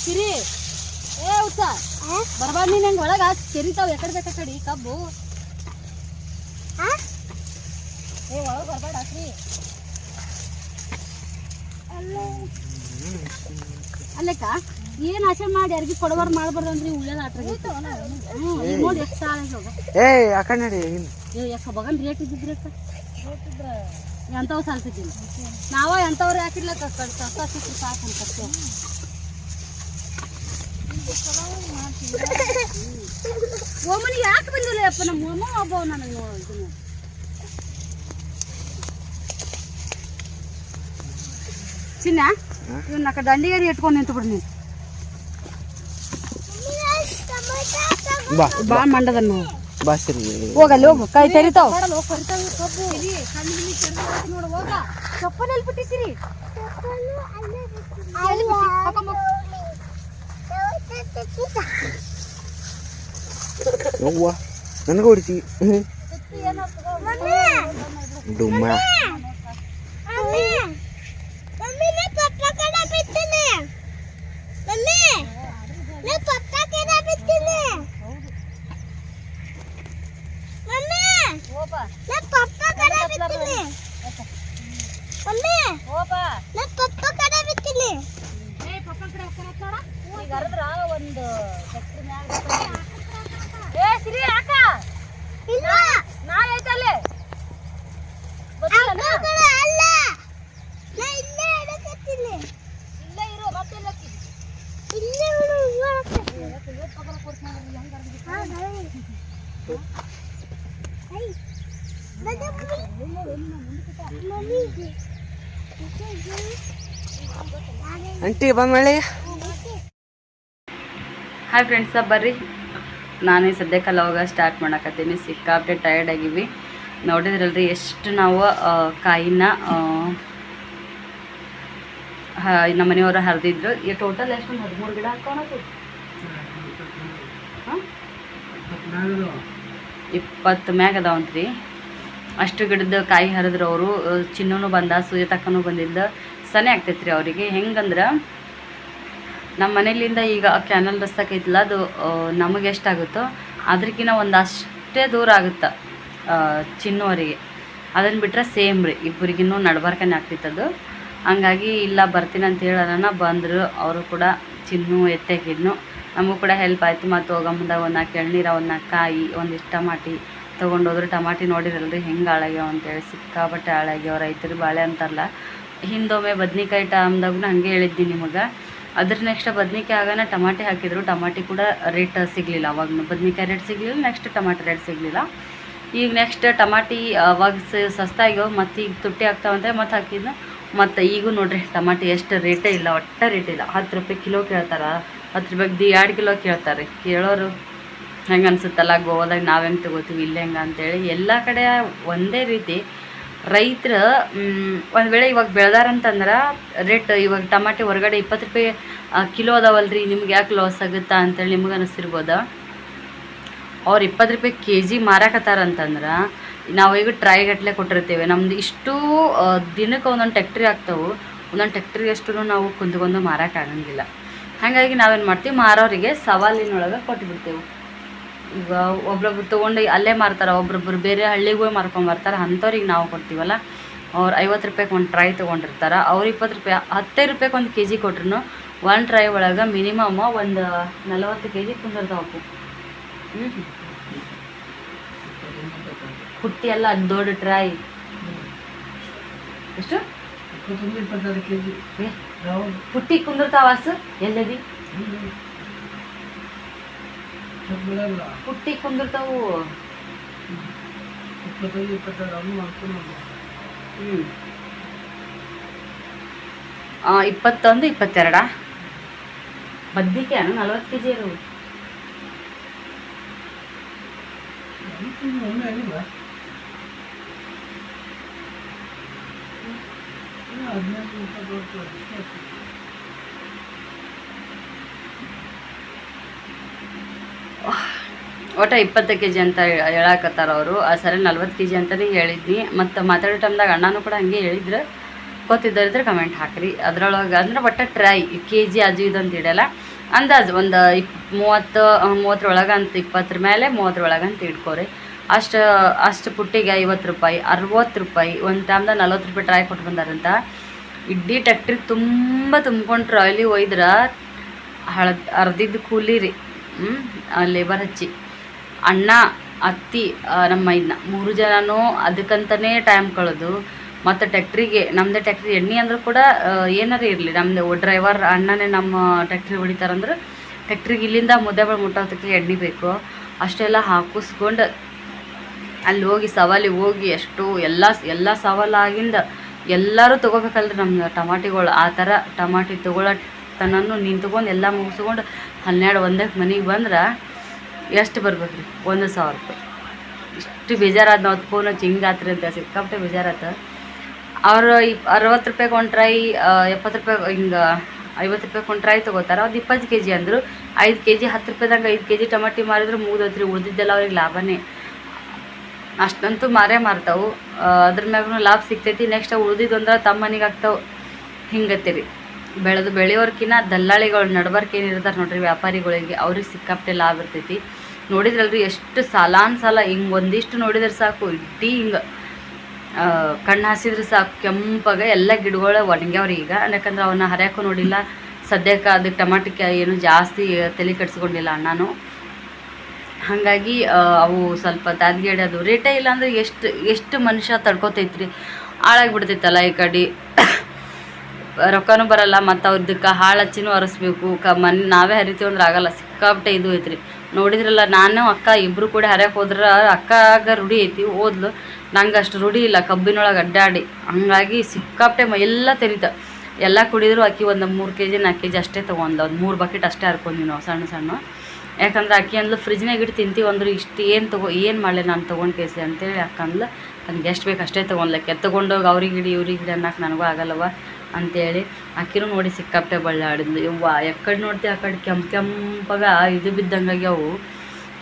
ಸಿರಿ ಏ ಉತ್ತ ಬರ್ಬಾರ್ದು ನೀನು ಹೆಂಗೆ ಒಳಗೆ ಕೆರಿತಾವ ಎಕಡೆ ಬೇಕಾ ಕಡೆ ಕಬ್ಬು ಏ ಒಳಗೆ ಬರ್ಬೇಡ ಶ್ರೀ ಅಲ್ಲಕ್ಕ ಏನು ಆಸೆ ಮಾಡಿ ಯಾರಿಗೆ ಕೊಡಬಾರ್ದು ಮಾಡ್ಬಾರ್ದು ಅಂದ್ರೆ ಉಳ್ಳದ ಆಟ್ರ ನೋಡಿ ಎಷ್ಟು ಏ ಯಾಕ ನಡಿ ಯಾಕ ಬಗನ್ ರೇಟ್ ಇದ್ದಿದ್ರಿ ಅಕ್ಕ ಎಂಥವು ಸಾಲ್ತಿದ್ದಿಲ್ಲ ನಾವ ಎಂಥವ್ರು ಹಾಕಿರ್ಲಕ್ಕ ಕಸ ಸಿಕ್ಕರು ಸಾಕಂತ ಓಮನಿಗೆ ಯಾಕೆ ಬಂದಿಲ್ಲ ಅಪ್ಪ ನಮ್ಮ ಓಮ ಒಬ್ಬವ ನನಗೆ ಇದನ್ನು ಚಿನ್ನ ಇವನ್ನ ದಂಡಿಗೆ ಇಟ್ಕೊಂಡು ನಿಂತು ಬಿಡು ನೀನು ಬಾ ಮಂಡದನ್ನು ಹೋಗಲ್ಲಿ ಹೋಗು ಕೈ ತೆರಿತಾವ ಚಪ್ಪಲ್ ಬಿಟ್ಟಿಸಿರಿ ನನಗೆ ಹೊಡಿಸಿ ಡುಮ್ಮ ಆಂಟಿ ಬಂದ ಮಳೆ. ಹಾಯ್ ಫ್ರೆಂಡ್ಸ, ಬರ್ರಿ ನಾನು ಸದ್ಯಕ್ಕೆಲ್ಲ ಹೋಗ ಸ್ಟಾರ್ಟ್ ಮಾಡಕತ್ತೀನಿ. ಸಿಕ್ಕಾಪಟ್ಟೆ ಟಯರ್ಡ್ ಆಗಿವಿ. ನೋಡಿದ್ರಲ್ರಿ ಎಷ್ಟು ನಾವು ಕಾಯಿನ ನಮ್ಮ ಮನೆಯವರು ಹರಿದಿದ್ರು. ಈ ಟೋಟಲ್ ಎಷ್ಟು 13 ಗಿಡ ಹಾಕೋಣದು 20 ಮ್ಯಾಗ ಅದಾವಂತ್ರಿ. ಅಷ್ಟು ಗಿಡದ ಕಾಯಿ ಹರಿದ್ರು ಅವರು. ಚಿನ್ನೂ ಬಂದ, ಸುಜಾತಕ್ಕನೂ ಬಂದಿದ್ದ. ಸನೇ ಆಗ್ತೈತ್ರಿ ಅವರಿಗೆ. ಹೆಂಗಂದ್ರೆ ನಮ್ಮ ಮನೆಯಲ್ಲಿಂದ ಈಗ ಕ್ಯಾನಲ್ ರಸ್ತಕ್ಕೆ ಐತಲ್ಲ, ಅದು ನಮಗೆ ಎಷ್ಟಾಗುತ್ತೋ ಅದಕ್ಕಿಂತ ಒಂದಷ್ಟೇ ದೂರ ಆಗುತ್ತೆ ಚಿನ್ನೋರಿಗೆ. ಅದನ್ನು ಬಿಟ್ಟರೆ ಸೇಮ್ ರೀ, ಇಬ್ಬರಿಗಿನ್ನೂ ನಡ್ಬಾರ್ಕನೇ ಆಗ್ತಿತ್ತದು. ಹಂಗಾಗಿ ಇಲ್ಲ ಬರ್ತೀನಿ ಅಂತ ಹೇಳೋಣ ಬಂದರು. ಅವರು ಕೂಡ ಚಿನ್ನು ಎತ್ತಾಕಿದ್ನು. ನಮಗೂ ಕೂಡ ಹೆಲ್ಪ್ ಆಯಿತು. ಮತ್ತು ಹೋಗಂಬಂದಾಗ ಒಂದು 4 ಎಳ್ನೀರು, ಒಂದು 4 ಕಾಯಿ, ಒಂದಿಷ್ಟು ಟಮಾಟಿ ತೊಗೊಂಡೋದ್ರೆ. ಟಮಾಟಿ ನೋಡಿರಲ್ರಿ ಹೆಂಗೆ ಹಾಳಾಗ್ಯಾವ ಅಂತೇಳಿ. ಸಿಕ್ಕಾಪಟ್ಟೆ ಹಾಳಾಗ್ಯಾವ. ರೈತರು ಬಾಳೆ ಅಂತಾರಲ್ಲ. ಹಿಂದೊಮ್ಮೆ ಬದ್ನಿಕಾಯಿ ಟೈಮ್ದಾಗೂ ಹಾಗೆ ಹೇಳಿದ್ದೀನಿ ನಿಮಗೆ. ಅದ್ರ ನೆಕ್ಸ್ಟ್ ಬದ್ನಿಕಾಯಿ ಆಗೋಣ ಟಮಾಟಿ ಹಾಕಿದ್ರು. ಟಮಾಟಿ ಕೂಡ ರೇಟ್ ಸಿಗಲಿಲ್ಲ. ಅವಾಗ ಬದ್ನಿಕಾಯಿ ರೇಟ್ ಸಿಗಲಿಲ್ಲ, ನೆಕ್ಸ್ಟ್ ಟಮಾಟಿ ರೇಟ್ ಸಿಗಲಿಲ್ಲ. ಈಗ ನೆಕ್ಸ್ಟ್ ಟಮಾಟಿ ಅವಾಗ ಸಸ್ತಾಗ್ಯಾವ, ಮತ್ತು ಈಗ ತುಟ್ಟಿ ಆಗ್ತಾವಂತೆ ಮತ್ತು ಹಾಕಿದ್ನು. ಮತ್ತು ಈಗೂ ನೋಡ್ರಿ ಟಮಾಟಿ ಎಷ್ಟು ರೇಟೇ ಇಲ್ಲ, ಒಟ್ಟ ರೇಟ್ ಇಲ್ಲ. 10 ರೂಪಾಯಿ ಕಿಲೋ ಕೇಳ್ತಾರೆ, 10 ರೂಪಾಯಿಗೆ 2 ಕಿಲೋ ಕೇಳ್ತಾರೆ. ಕೇಳೋರು ಹೆಂಗೆ ಅನ್ಸುತ್ತಲ್ಲ, ಗೋವಾದಾಗ ನಾವು ಹೆಂಗೆ ತೊಗೋತೀವಿ ಇಲ್ಲಿ ಹೆಂಗೆ ಅಂತೇಳಿ. ಎಲ್ಲ ಕಡೆ ಒಂದೇ ರೀತಿ. ರೈತರು ಒಂದು ವೇಳೆ ಇವಾಗ ಬೆಳೆದಾರಂತಂದ್ರೆ ರೇಟ್ ಇವಾಗ ಟಮಾಟಿ ಹೊರಗಡೆ 20 ರೂಪಾಯಿ ಕಿಲೋ ಅದಾವಲ್ರಿ, ನಿಮ್ಗೆ ಯಾಕೆ ಲಾಸ್ ಆಗುತ್ತಾ ಅಂತೇಳಿ ನಿಮ್ಗೆ ಅನಿಸ್ತಿರ್ಬೋದು. ಅವ್ರು 20 ರೂಪಾಯಿ KG ಮಾರಾಕತ್ತಾರಂತಂದ್ರೆ ನಾವು ಈಗ ಟ್ರೈ ಗಟ್ಟಲೆ ಕೊಟ್ಟಿರ್ತೇವೆ. ನಮ್ದು ಇಷ್ಟು ದಿನಕ್ಕೆ ಒಂದೊಂದು ಟ್ಯಾಕ್ಟ್ರಿ ಆಗ್ತಾವೆ. ಒಂದೊಂದು ಟ್ಯಾಕ್ಟ್ರಿಗೆ ಅಷ್ಟು ನಾವು ಕುಂತ್ಕೊಂಡು ಮಾರೋಕ್ಕಾಗಂಗಿಲ್ಲ. ಹಾಗಾಗಿ ನಾವೇನು ಮಾಡ್ತೀವಿ, ಮಾರೋರಿಗೆ ಸವಾಲಿನೊಳಗೆ ಕೊಟ್ಬಿಡ್ತೇವೆ. ಈಗ ಒಬ್ರೊಬ್ರು ತೊಗೊಂಡು ಅಲ್ಲೇ ಮಾರ್ತಾರೆ, ಒಬ್ರೊಬ್ರು ಬೇರೆ ಹಳ್ಳಿಗೂ ಮಾರ್ಕೊಂಬರ್ತಾರೆ. ಅಂಥವ್ರಿಗೆ ನಾವು ಕೊಡ್ತೀವಲ್ಲ, ಅವ್ರು 50 ರೂಪಾಯಿಗೆ ಒಂದು ಟ್ರೈ ತೊಗೊಂಡಿರ್ತಾರೆ. ಅವ್ರು 20 ರೂಪಾಯಿ 10 ರೂಪಾಯಿಗೆ ಒಂದು KG ಕೊಟ್ರು ಒಂದು ಟ್ರೈ ಒಳಗೆ ಮಿನಿಮಮ್ ಒಂದು 40 KG ಕುಂದಿರ್ತಾವೆ. ಪುಟ್ಟಿ ಎಲ್ಲ ದೊಡ್ಡ ಟ್ರೈ ಎಷ್ಟು 22 kg ಪುಟ್ಟಿ ಕುಂದಿರ್ತಾವಾಸು ಎಲ್ಲದಿ ಪುಟ್ಟಿ ಕುಂದಿರ್ತಾವು 21, 22 ಬದ್ನಿಕಾಯಿ 40 KG ಇರು. ಒಟ್ಟು 20 KG ಅಂತ ಹೇಳಕತ್ತಾರ ಅವರು. ಸರಿ 40 KG ಅಂತಲೇ ಹೇಳಿದ್ನಿ. ಮತ್ತು ಮಾತಾಡೋ ಟೈಮ್ದಾಗ ಅಣ್ಣನೂ ಕೂಡ ಹಂಗೆ ಹೇಳಿದ್ರು. ಗೊತ್ತಿದ್ದರಿದ್ರೆ ಕಮೆಂಟ್ ಹಾಕಿರಿ. ಅದ್ರೊಳಗೆ ಅಂದ್ರೆ ಒಟ್ಟು ಟ್ರೈ KG ಅದು ಇದು ಅಂತ ಇಡಲ್ಲ. ಅಂದಾಜು ಒಂದು 30 ಅಂತ 20 ಮೇಲೆ 30 ಅಂತ ಇಟ್ಕೋರಿ. ಅಷ್ಟು ಪುಟ್ಟಿಗೆ 50 ರೂಪಾಯಿ 60 ರೂಪಾಯಿ. ಒಂದು ಟೈಮ್ದಾಗ 40 ರೂಪಾಯಿ ಟ್ರೈ ಕೊಟ್ಟು ಬಂದಾರಂತ. ಇಡ್ಡಿ ಟ್ಯಾಕ್ಟ್ರಿ ತುಂಬ ತುಂಬ್ಕೊಂಡ್ರು. ಅಲ್ಲಿ ಒಯ್ದ್ರೆ ಅರ್ದಿದ್ದು ಕೂಲಿ ರೀ, ಲೇಬರ್ ಹಚ್ಚಿ. ಅಣ್ಣ ಅತ್ತಿ ನಮ್ಮ ಮೈದನ 3 ಜನನೂ ಅದಕ್ಕಂತಲೇ ಟೈಮ್ ಕಳೆದು ಮತ್ತು ಟ್ಯಾಕ್ಟ್ರಿಗೆ ನಮ್ಮದೇ ಟ್ಯಾಕ್ಟ್ರಿ ಎಣ್ಣೆ ಅಂದರೂ ಕೂಡ ಏನಾರು ಇರಲಿ ನಮ್ಮದು ಡ್ರೈವರ್ ಅಣ್ಣನೇ ನಮ್ಮ ಟ್ಯಾಕ್ಟ್ರಿ ಹೊಡಿತಾರಂದ್ರೆ ಟ್ಯಾಕ್ಟ್ರಿಗೆ ಇಲ್ಲಿಂದ ಮುದ್ದೆಗಳು ಮುಟ್ಟೋದಕ್ಕೆ ಎಣ್ಣೆ ಬೇಕು. ಅಷ್ಟೆಲ್ಲ ಹಾಕಿಸ್ಕೊಂಡು ಅಲ್ಲಿ ಹೋಗಿ ಸವಾಲಿಗೆ ಹೋಗಿ ಎಷ್ಟು ಎಲ್ಲ ಸವಾಲಾಗಿಂದ ಎಲ್ಲರೂ ತೊಗೋಬೇಕಲ್ರಿ ನಮ್ಮ ಟಮಾಟಿಗಳು. ಆ ಥರ ಟಮಾಟಿ ತೊಗೊಳ್ಳೋ ತನೂ ನೀನು ತೊಗೊಂಡು ಎಲ್ಲ ಮುಗಿಸ್ಕೊಂಡು 12-1ಕ್ಕೆ ಮನೆಗೆ ಬಂದ್ರೆ ಎಷ್ಟು ಬರ್ಬೇಕು ರೀ? 1,000 ರೂಪಾಯಿ. ಇಷ್ಟು ಬೇಜಾರಾದ ನಾವು ಫೋನ್ ಹಿಂಗಾತ್ರಿ ಅಂತ ಸಿಕ್ಕಾಪಟ್ಟೆ ಬೇಜಾರಾತ. ಅವರು 60 ರೂಪಾಯಿಗೆ ಒಂದು ಟ್ರೈ 70 ರೂಪಾಯಿ ಹಿಂಗೆ 50 ರೂಪಾಯಿಗೆ ಒಂದು ಟ್ರೈ ತೊಗೋತಾರೆ. ಅದು 20 kg ಅಂದರು 5 kg 10 ರೂಪಾಯಿದಾಗ 5 kg ಟಮಾಟಿ ಮಾರಿದ್ರೆ ಮುಗಿದೋತ್ರಿ. ಉಳಿದಿದ್ದೆಲ್ಲ ಅವ್ರಿಗೆ ಲಾಭನೇ. ಅಷ್ಟಂತೂ ಮಾರ್ತಾವೆ. ಅದ್ರ ಮ್ಯಾಗೂ ಲಾಭ ಸಿಗ್ತೈತಿ. ನೆಕ್ಸ್ಟ್ ಉಳಿದಿದ್ದು ತಮ್ಮ ಮನೆಗೆ ಆಗ್ತಾವೆ. ಹಿಂಗತ್ತೀರಿ ಬೆಳೆಯೋರ್ಕಿನ್ನ ದಲ್ಲಾಳಿಗಳು ನಡ್ಬರ್ಕ್ ಏನಿರ್ತಾರೆ ನೋಡ್ರಿ ವ್ಯಾಪಾರಿಗಳಿಗೆ, ಅವ್ರಿಗೆ ಸಿಕ್ಕಾಪಟ್ಟೆ ಲಾಭ ಇರ್ತೈತಿ. ನೋಡಿದ್ರಲ್ರಿ ಎಷ್ಟು ಸಾಲ ಹಿಂಗೆ ಒಂದಿಷ್ಟು ನೋಡಿದ್ರೆ ಸಾಕು ಇಡೀ ಹಿಂಗೆ ಕಣ್ಣು ಹಾಸಿದ್ರೆ ಸಾಕು ಕೆಂಪಾಗ ಎಲ್ಲ ಗಿಡಗಳು ಒಣಗ್ಯಾವ್ರಿ ಈಗ. ಯಾಕಂದ್ರೆ ಅವನ್ನ ಹರ್ಯಾಕೂ ನೋಡಿಲ್ಲ ಸದ್ಯಕ್ಕೆ. ಅದಕ್ಕೆ ಟಮಾಟಿಗೆ ಏನು ಜಾಸ್ತಿ ತಲೆ ಕೆಡಿಸ್ಕೊಂಡಿಲ್ಲ ಅಣ್ಣನು. ಹಾಗಾಗಿ ಅವು ಸ್ವಲ್ಪ ತಾದ್ಗೇಡಿ ಅದು ರೇಟೇ ಇಲ್ಲ ಅಂದರೆ ಎಷ್ಟು ಮನುಷ್ಯ ತಡ್ಕೊತೈತ್ರಿ. ಹಾಳಾಗಿಬಿಡ್ತೈತಲ್ಲ ಈ ಕಡೆ ರೊಕ್ಕನೂ ಬರಲ್ಲ. ಮತ್ತು ಅವ್ರದಕ್ಕೆ ಹಾಳು ಹಚ್ಚಿನೂ ಒರೆಸ್ಬೇಕು. ನಾವೇ ಹರಿತೀವಿ ಅಂದ್ರೆ ಆಗಲ್ಲ. ಸಿಕ್ಕಾಪಟ್ಟೆ ಇದು ಐತ್ರಿ. ನೋಡಿದ್ರಲ್ಲ ನಾನು ಅಕ್ಕ ಇಬ್ಬರು ಕೂಡ ಹರ್ಯಕ್ಕೆ ಹೋದ್ರೆ ಅಕ್ಕಾಗ ರೂಢಿ ಐತಿ ಓದ್ಲು. ನಂಗೆ ಅಷ್ಟು ರೂಢಿ ಇಲ್ಲ ಕಬ್ಬಿನೊಳಗೆ ಅಡ್ಡಾಡಿ. ಹಂಗಾಗಿ ಸಿಕ್ಕಾಪಟ್ಟೆ ಎಲ್ಲ ತೆರಿತ ಎಲ್ಲ ಕುಡಿದ್ರು ಅಕ್ಕಿ ಒಂದು 3 kg 4 kg ಅಷ್ಟೇ ತೊಗೊಂಡು ಒಂದು 3 ಬಕೆಟ್ ಅಷ್ಟೇ ಹರ್ಕೊಂಡ್ವಿ ನಾವು ಸಣ್ಣ. ಯಾಕಂದ್ರೆ ಅಕ್ಕಿ ಅಂದ್ಲು ಫ್ರಿಜ್ನಾಗ ಇಟ್ಟು ತಿಂತೀವಿ ಅಂದ್ರೆ ಇಷ್ಟು ಏನು ಮಾಡಲಿ ನಾನು ತೊಗೊಂಡು ಕೇಸಿ ಅಂತೇಳಿ ಅಕ್ಕಂದ್ಲು ನನಗೆ ಎಷ್ಟು ಬೇಕು ಅಷ್ಟೇ ತೊಗೊಂಡ್ಲಕ್ಕೆ. ತೊಗೊಂಡೋಗಿ ಅವ್ರಿಗೆ ಇವ್ರಿಗೆ ಅನ್ನಕ್ಕೆ ನನಗೂ ಆಗಲ್ಲವ ಅಂಥೇಳಿ ಅಕ್ಕಿನೂ ನೋಡಿ ಸಿಕ್ಕಾಪಟ್ಟೆ ಬಳ್ಳಾಡಿದ್ಲು. ಯವ್ವ ಎಕ್ಕಡೆ ನೋಡ್ತೀವಿ ಆ ಕಡೆ ಕೆಂಪಾಗ ಇದು ಬಿದ್ದಂಗಾಗಿ ಅವು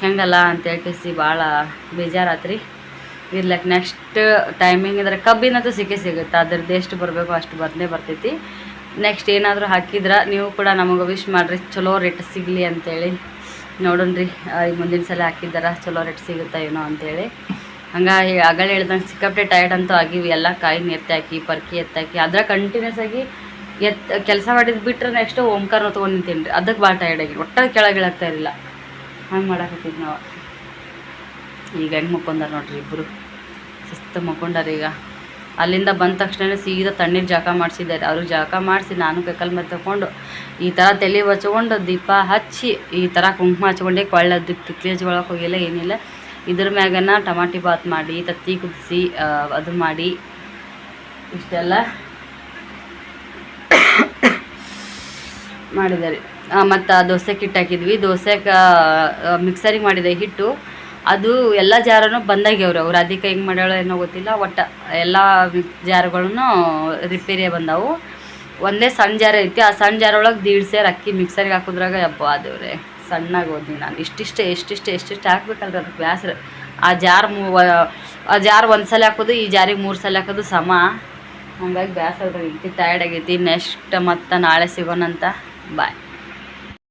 ಹೆಂಗಲ್ಲ ಅಂತೇಳಿ ಕೇಸಿ ಭಾಳ ಬೇಜಾರಾತ್ರಿ. ಇರ್ಲಕ್ಕೆ ನೆಕ್ಸ್ಟ್ ಟೈಮಿಂಗ್ ಇದ್ರೆ ಕಬ್ಬಿನಂತೂ ಸಿಗುತ್ತೆ. ಅದ್ರದ್ದು ಎಷ್ಟು ಬರಬೇಕು ಅಷ್ಟು ಬರ್ತೈತಿ. ನೆಕ್ಸ್ಟ್ ಏನಾದರೂ ಹಾಕಿದ್ರೆ ನೀವು ಕೂಡ ನಮಗೆ ವಿಶ್ ಮಾಡಿರಿ ಚಲೋ ರೇಟ್ ಸಿಗಲಿ ಅಂತೇಳಿ. ನೋಡೋಣ್ರಿ ಮುಂದಿನ ಸಲ ಹಾಕಿದ್ದಾರ ಚಲೋ ರೇಟ್ ಸಿಗುತ್ತಾ ಏನೋ ಅಂತೇಳಿ. ಹಂಗಾಗಿ ಆಗಲೇ ಹೇಳ್ದಂಗೆ ಸಿಕ್ಕಾಪಟ್ಟೆ ಟೈರ್ಡ್ ಅಂತೂ ಆಗಿವಿ. ಎಲ್ಲ ಕಾಯಿ ಎತ್ತಾಕಿ ಪರ್ಕಿ ಎತ್ತಾಕಿ ಅದ್ರ ಕಂಟಿನ್ಯೂಸ್ ಆಗಿ ಕೆಲಸ ಮಾಡಿದ್ದು ಬಿಟ್ಟರೆ ನೆಕ್ಸ್ಟ್ ಓಂಕಾರನ ತೊಗೊಂಡು ನಿಂತೀನಿ ರೀ. ಅದಕ್ಕೆ ಭಾಳ ಟೈರ್ಡ್ ಆಗಿ ಒಟ್ಟಾಗಿ ಕೆಳಗೆ ಇಳಾಗ್ತಾ ಇರಲಿಲ್ಲ. ಹಂಗೆ ಮಾಡಾಕತ್ತಿದ್ದು ನಾವು. ಈಗ ಹೆಂಗೆ ಮಕ್ಕೊಂಡಾರ ನೋಡ್ರಿ ಇಬ್ಬರು ಸುಸ್ತು ಮಕ್ಕೊಂಡಾರ. ಈಗ ಅಲ್ಲಿಂದ ಬಂದ ತಕ್ಷಣ ಸೀದಾ ತಣ್ಣೀರು ಜಳಕ ಮಾಡಿಸಿದ್ದಾರೆ. ಅವ್ರಿಗೆ ಜಳಕ ಮಾಡಿಸಿ ನಾನು ಕೈಕಲ್ ಮೇಲೆ ತೊಗೊಂಡು ಈ ಥರ ತಲೆ ಹಚ್ಕೊಂಡು ದೀಪ ಹಚ್ಚಿ ಈ ಥರ ಕುಂಕುಮ ಹಚ್ಕೊಂಡೆ ಕೊಳ್ಳದ್ದು ತಿಕ್ಲಿ ಹಚ್ಕೊಳಕ್ಕೆ ಹೋಗಿಲ್ಲ ಏನಿಲ್ಲ. ಇದ್ರ ಮ್ಯಾಗನ ಟಮಾಟಿ ಬಾತ್ ಮಾಡಿ ತತ್ತಿ ಕುದಿಸಿ ಅದು ಮಾಡಿ ಇಷ್ಟೆಲ್ಲ ಮಾಡಿದ್ದಾರೆ. ಮತ್ತು ದೋಸೆಗೆ ಹಿಟ್ಟು ಹಾಕಿದ್ವಿ. ದೋಸೆಗೆ ಮಿಕ್ಸರಿಗೆ ಮಾಡಿದೆ ಹಿಟ್ಟು. ಅದು ಎಲ್ಲ ಜಾರನು ಬಂದಾಗ್ಯವ್ರು. ಅವ್ರು ಅದಕ್ಕೆ ಹೆಂಗೆ ಮಾಡ್ಯಾಳೋ ಏನೋ ಗೊತ್ತಿಲ್ಲ. ಒಟ್ಟು ಎಲ್ಲ ಜಾರ್ಗಳೂ ರಿಪೇರಿಯೇ ಬಂದವು. ಒಂದೇ ಸಣ್ಣ ಜಾರ ಐತಿ. ಆ ಸಣ್ಣ ಜಾರ ಒಳಗೆ 1.5 ಸೇರು ಅಕ್ಕಿ ಮಿಕ್ಸರಿಗೆ ಹಾಕಿದ್ರಾಗ ಯಬ್ಬ ಅದೇವ್ರೆ ಸಣ್ಣಗೆ ಓದ್ನಿ ನಾನು. ಎಷ್ಟಿಷ್ಟು ಹಾಕ್ಬೇಕಲ್ರಿ ಅದಕ್ಕೆ ಬ್ಯಾಸ್ರ. ಆ ಜಾರ್ ಒಂದು ಸಲ ಹಾಕೋದು ಈ ಜಾರಿಗೆ 3 ಸಲ ಹಾಕೋದು ಸಮ. ಹಾಗಾಗಿ ಬ್ಯಾಸ್ರ ಇಂತಿ ಟಯರ್ಡ್ ಆಗೈತಿ. ನೆಕ್ಸ್ಟ್ ಮತ್ತು ನಾಳೆ ಸಿಗೋಣಂತ. ಬಾಯ್.